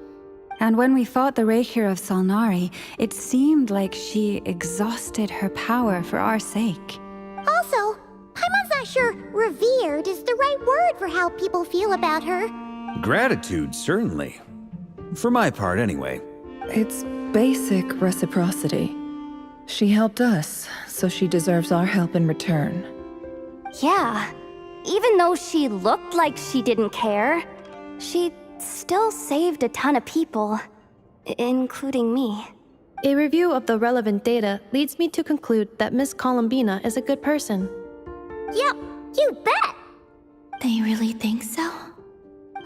And when we fought the Reikir of Solnari, it seemed like she exhausted her power for our sake. Also, I'm not sure revered is the right word for how people feel about her. Gratitude, certainly. For my part, anyway. It's basic reciprocity. She helped us, so she deserves our help in return. Yeah, even though she looked like she didn't care, she still saved a ton of people, including me. A review of the relevant data leads me to conclude that Miss Columbina is a good person. Yep, you bet! They really think so?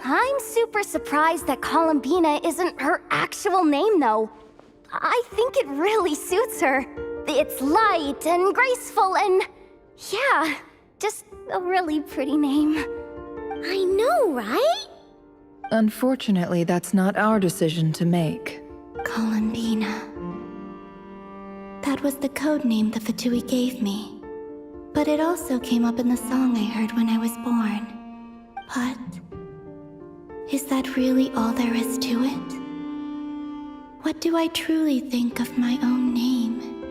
I'm super surprised that Columbina isn't her actual name, though. I think it really suits her. It's light and graceful and... yeah, just a really pretty name. I know, right? Unfortunately, that's not our decision to make. Columbina. That was the code name the Fatui gave me. But it also came up in the song I heard when I was born. But... is that really all there is to it? What do I truly think of my own name?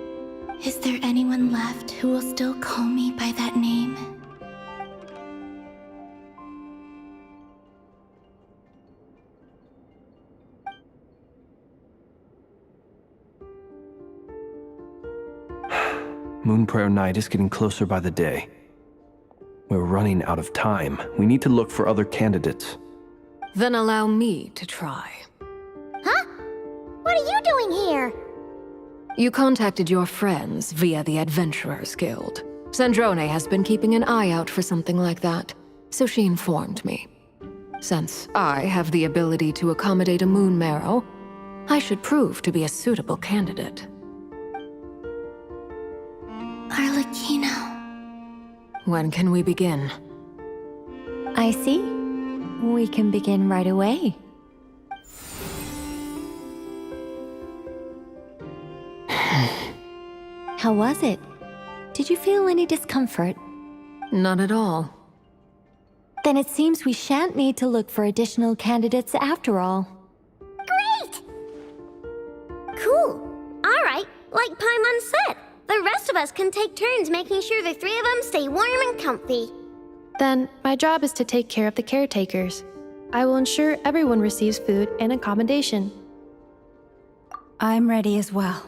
Is there anyone left who will still call me by that name? Moonprayer Night is getting closer by the day. We're running out of time. We need to look for other candidates. Then allow me to try. Huh? What are you doing here? You contacted your friends via the Adventurers Guild. Sandrone has been keeping an eye out for something like that, so she informed me. Since I have the ability to accommodate a moon marrow, I should prove to be a suitable candidate. Arlecchino. When can we begin? I see. We can begin right away. How was it? Did you feel any discomfort? Not at all. Then it seems we shan't need to look for additional candidates after all. Great! Cool. All right, like Paimon said, the rest of us can take turns making sure the three of them stay warm and comfy. Then, my job is to take care of the caretakers. I will ensure everyone receives food and accommodation. I'm ready as well.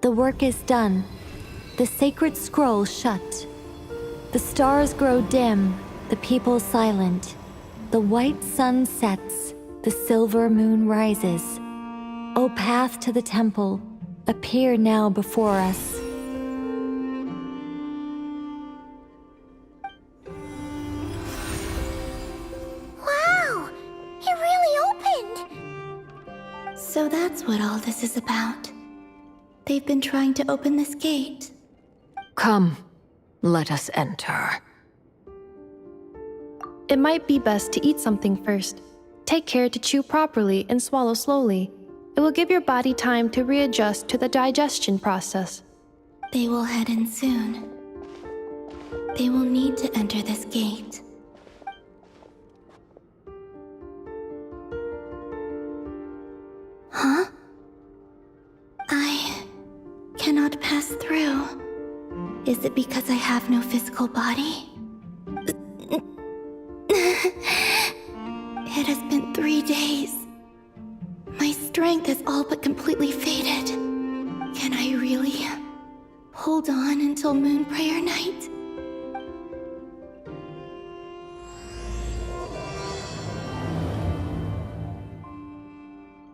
The work is done. The sacred scroll shut. The stars grow dim, the people silent. The white sun sets, the silver moon rises. O path to the temple, appear now before us. Wow! It really opened! So that's what all this is about. They've been trying to open this gate. Come, let us enter. It might be best to eat something first. Take care to chew properly and swallow slowly. It will give your body time to readjust to the digestion process. They will head in soon. They will need to enter this gate. Huh? I cannot pass through. Is it because I have no physical body? It has been 3 days. My strength has all but completely faded. Can I really hold on until Moon Prayer Night?